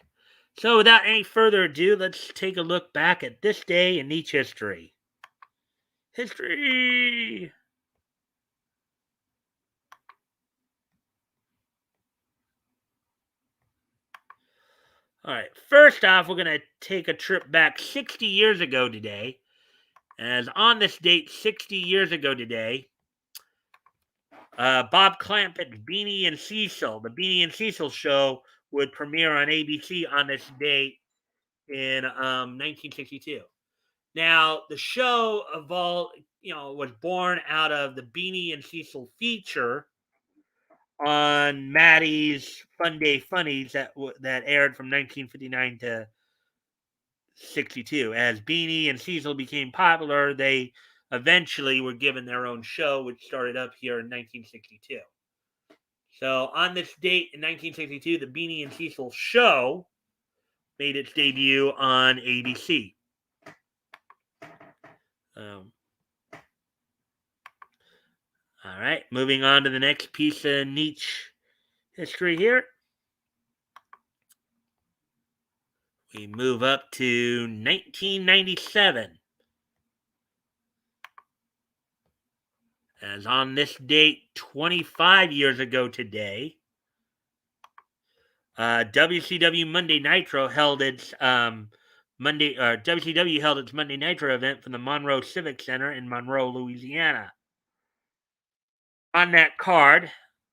So without any further ado, let's take a look back at this day in Nietzsche history. History! All right. First off, we're going to take a trip back 60 years ago today. As on this date, 60 years ago today, Bob Clampett's Beanie and Cecil, the Beanie and Cecil show, would premiere on ABC on this date in 1962. Now, the show was born out of the Beanie and Cecil feature, on Maddie's Fun Day Funnies that aired from 1959 to 62. As Beanie and Cecil became popular, they eventually were given their own show, which started up here in 1962. So on this date in 1962, the Beanie and Cecil show made its debut on ABC. All right, moving on to the next piece of niche history here. We move up to 1997. As on this date, 25 years ago today, WCW Monday Nitro held its WCW held its Monday Nitro event from the Monroe Civic Center in Monroe, Louisiana. On that card,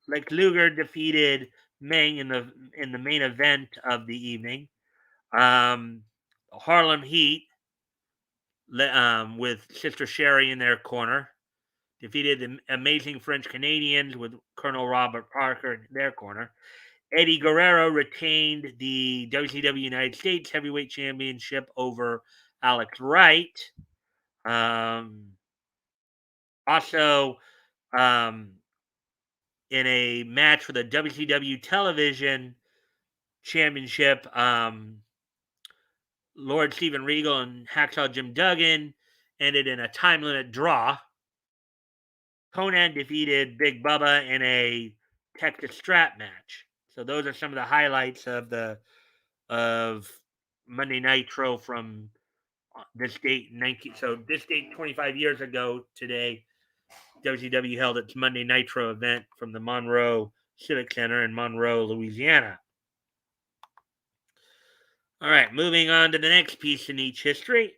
Lex Luger defeated Meng in the main event of the evening. Harlem Heat, with Sister Sherry in their corner, defeated the Amazing French Canadians with Colonel Robert Parker in their corner. Eddie Guerrero retained the WCW United States Heavyweight Championship over Alex Wright. Also, in a match for the WCW Television Championship, Lord Steven Regal and Hacksaw Jim Duggan ended in a time limit draw. Conan defeated Big Bubba in a Texas strap match. So those are some of the highlights of Monday Nitro from this date. This date 25 years ago today, WCW held its Monday Nitro event from the Monroe Civic Center in Monroe, Louisiana. All right, moving on to the next piece in each history.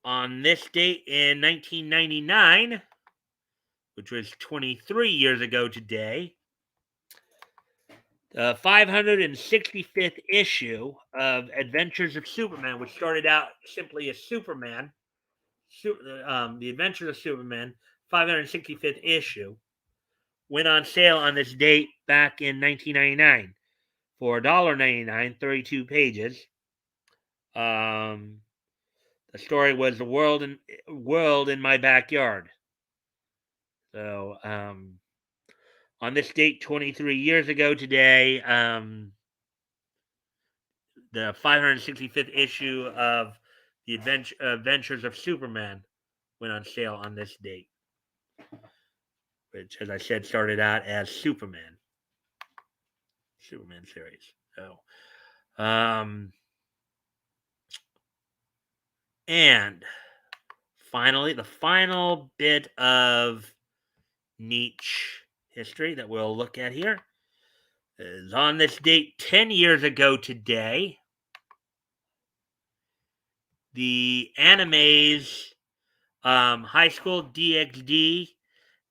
On this date in 1999, which was 23 years ago today, the 565th issue of Adventures of Superman, which started out simply as Superman, the Adventures of Superman, 565th issue, went on sale on this date back in 1999 for $1.99, 32 pages. The story was the world in my backyard. So, on this date, 23 years ago today, the 565th issue of the Adventures of Superman went on sale on this date, which, as I said, started out as Superman series. So, and finally, the final bit of niche history that we'll look at here is on this date 10 years ago today, the animes High School DxD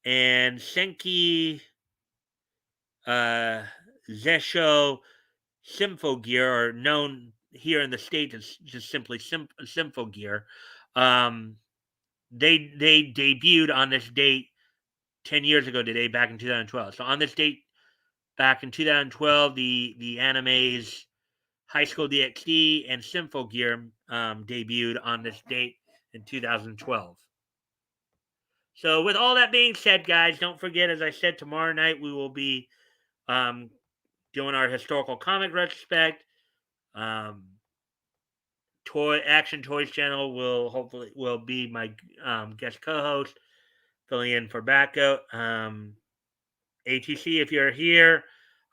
and Senki Zesho Symphogear are known here in the States as just simply Symphogear. They debuted on this date 10 years ago today, back in 2012. So on this date, back in 2012, the animes High School DxD and Symphogear debuted on this date in 2012. So with all that being said, guys, don't forget, as I said, tomorrow night we will be doing our historical comic retrospect. Action Toys channel will be my guest co-host, filling in for Batco. ATC, if you're here,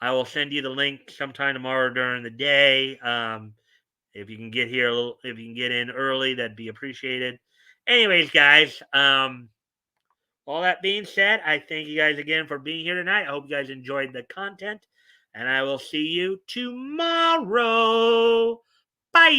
I will send you the link sometime tomorrow during the day. If you can get here if you can get in early, that'd be appreciated. Anyways, guys, all that being said, I thank you guys again for being here tonight. I hope you guys enjoyed the content, and I will see you tomorrow. Bye.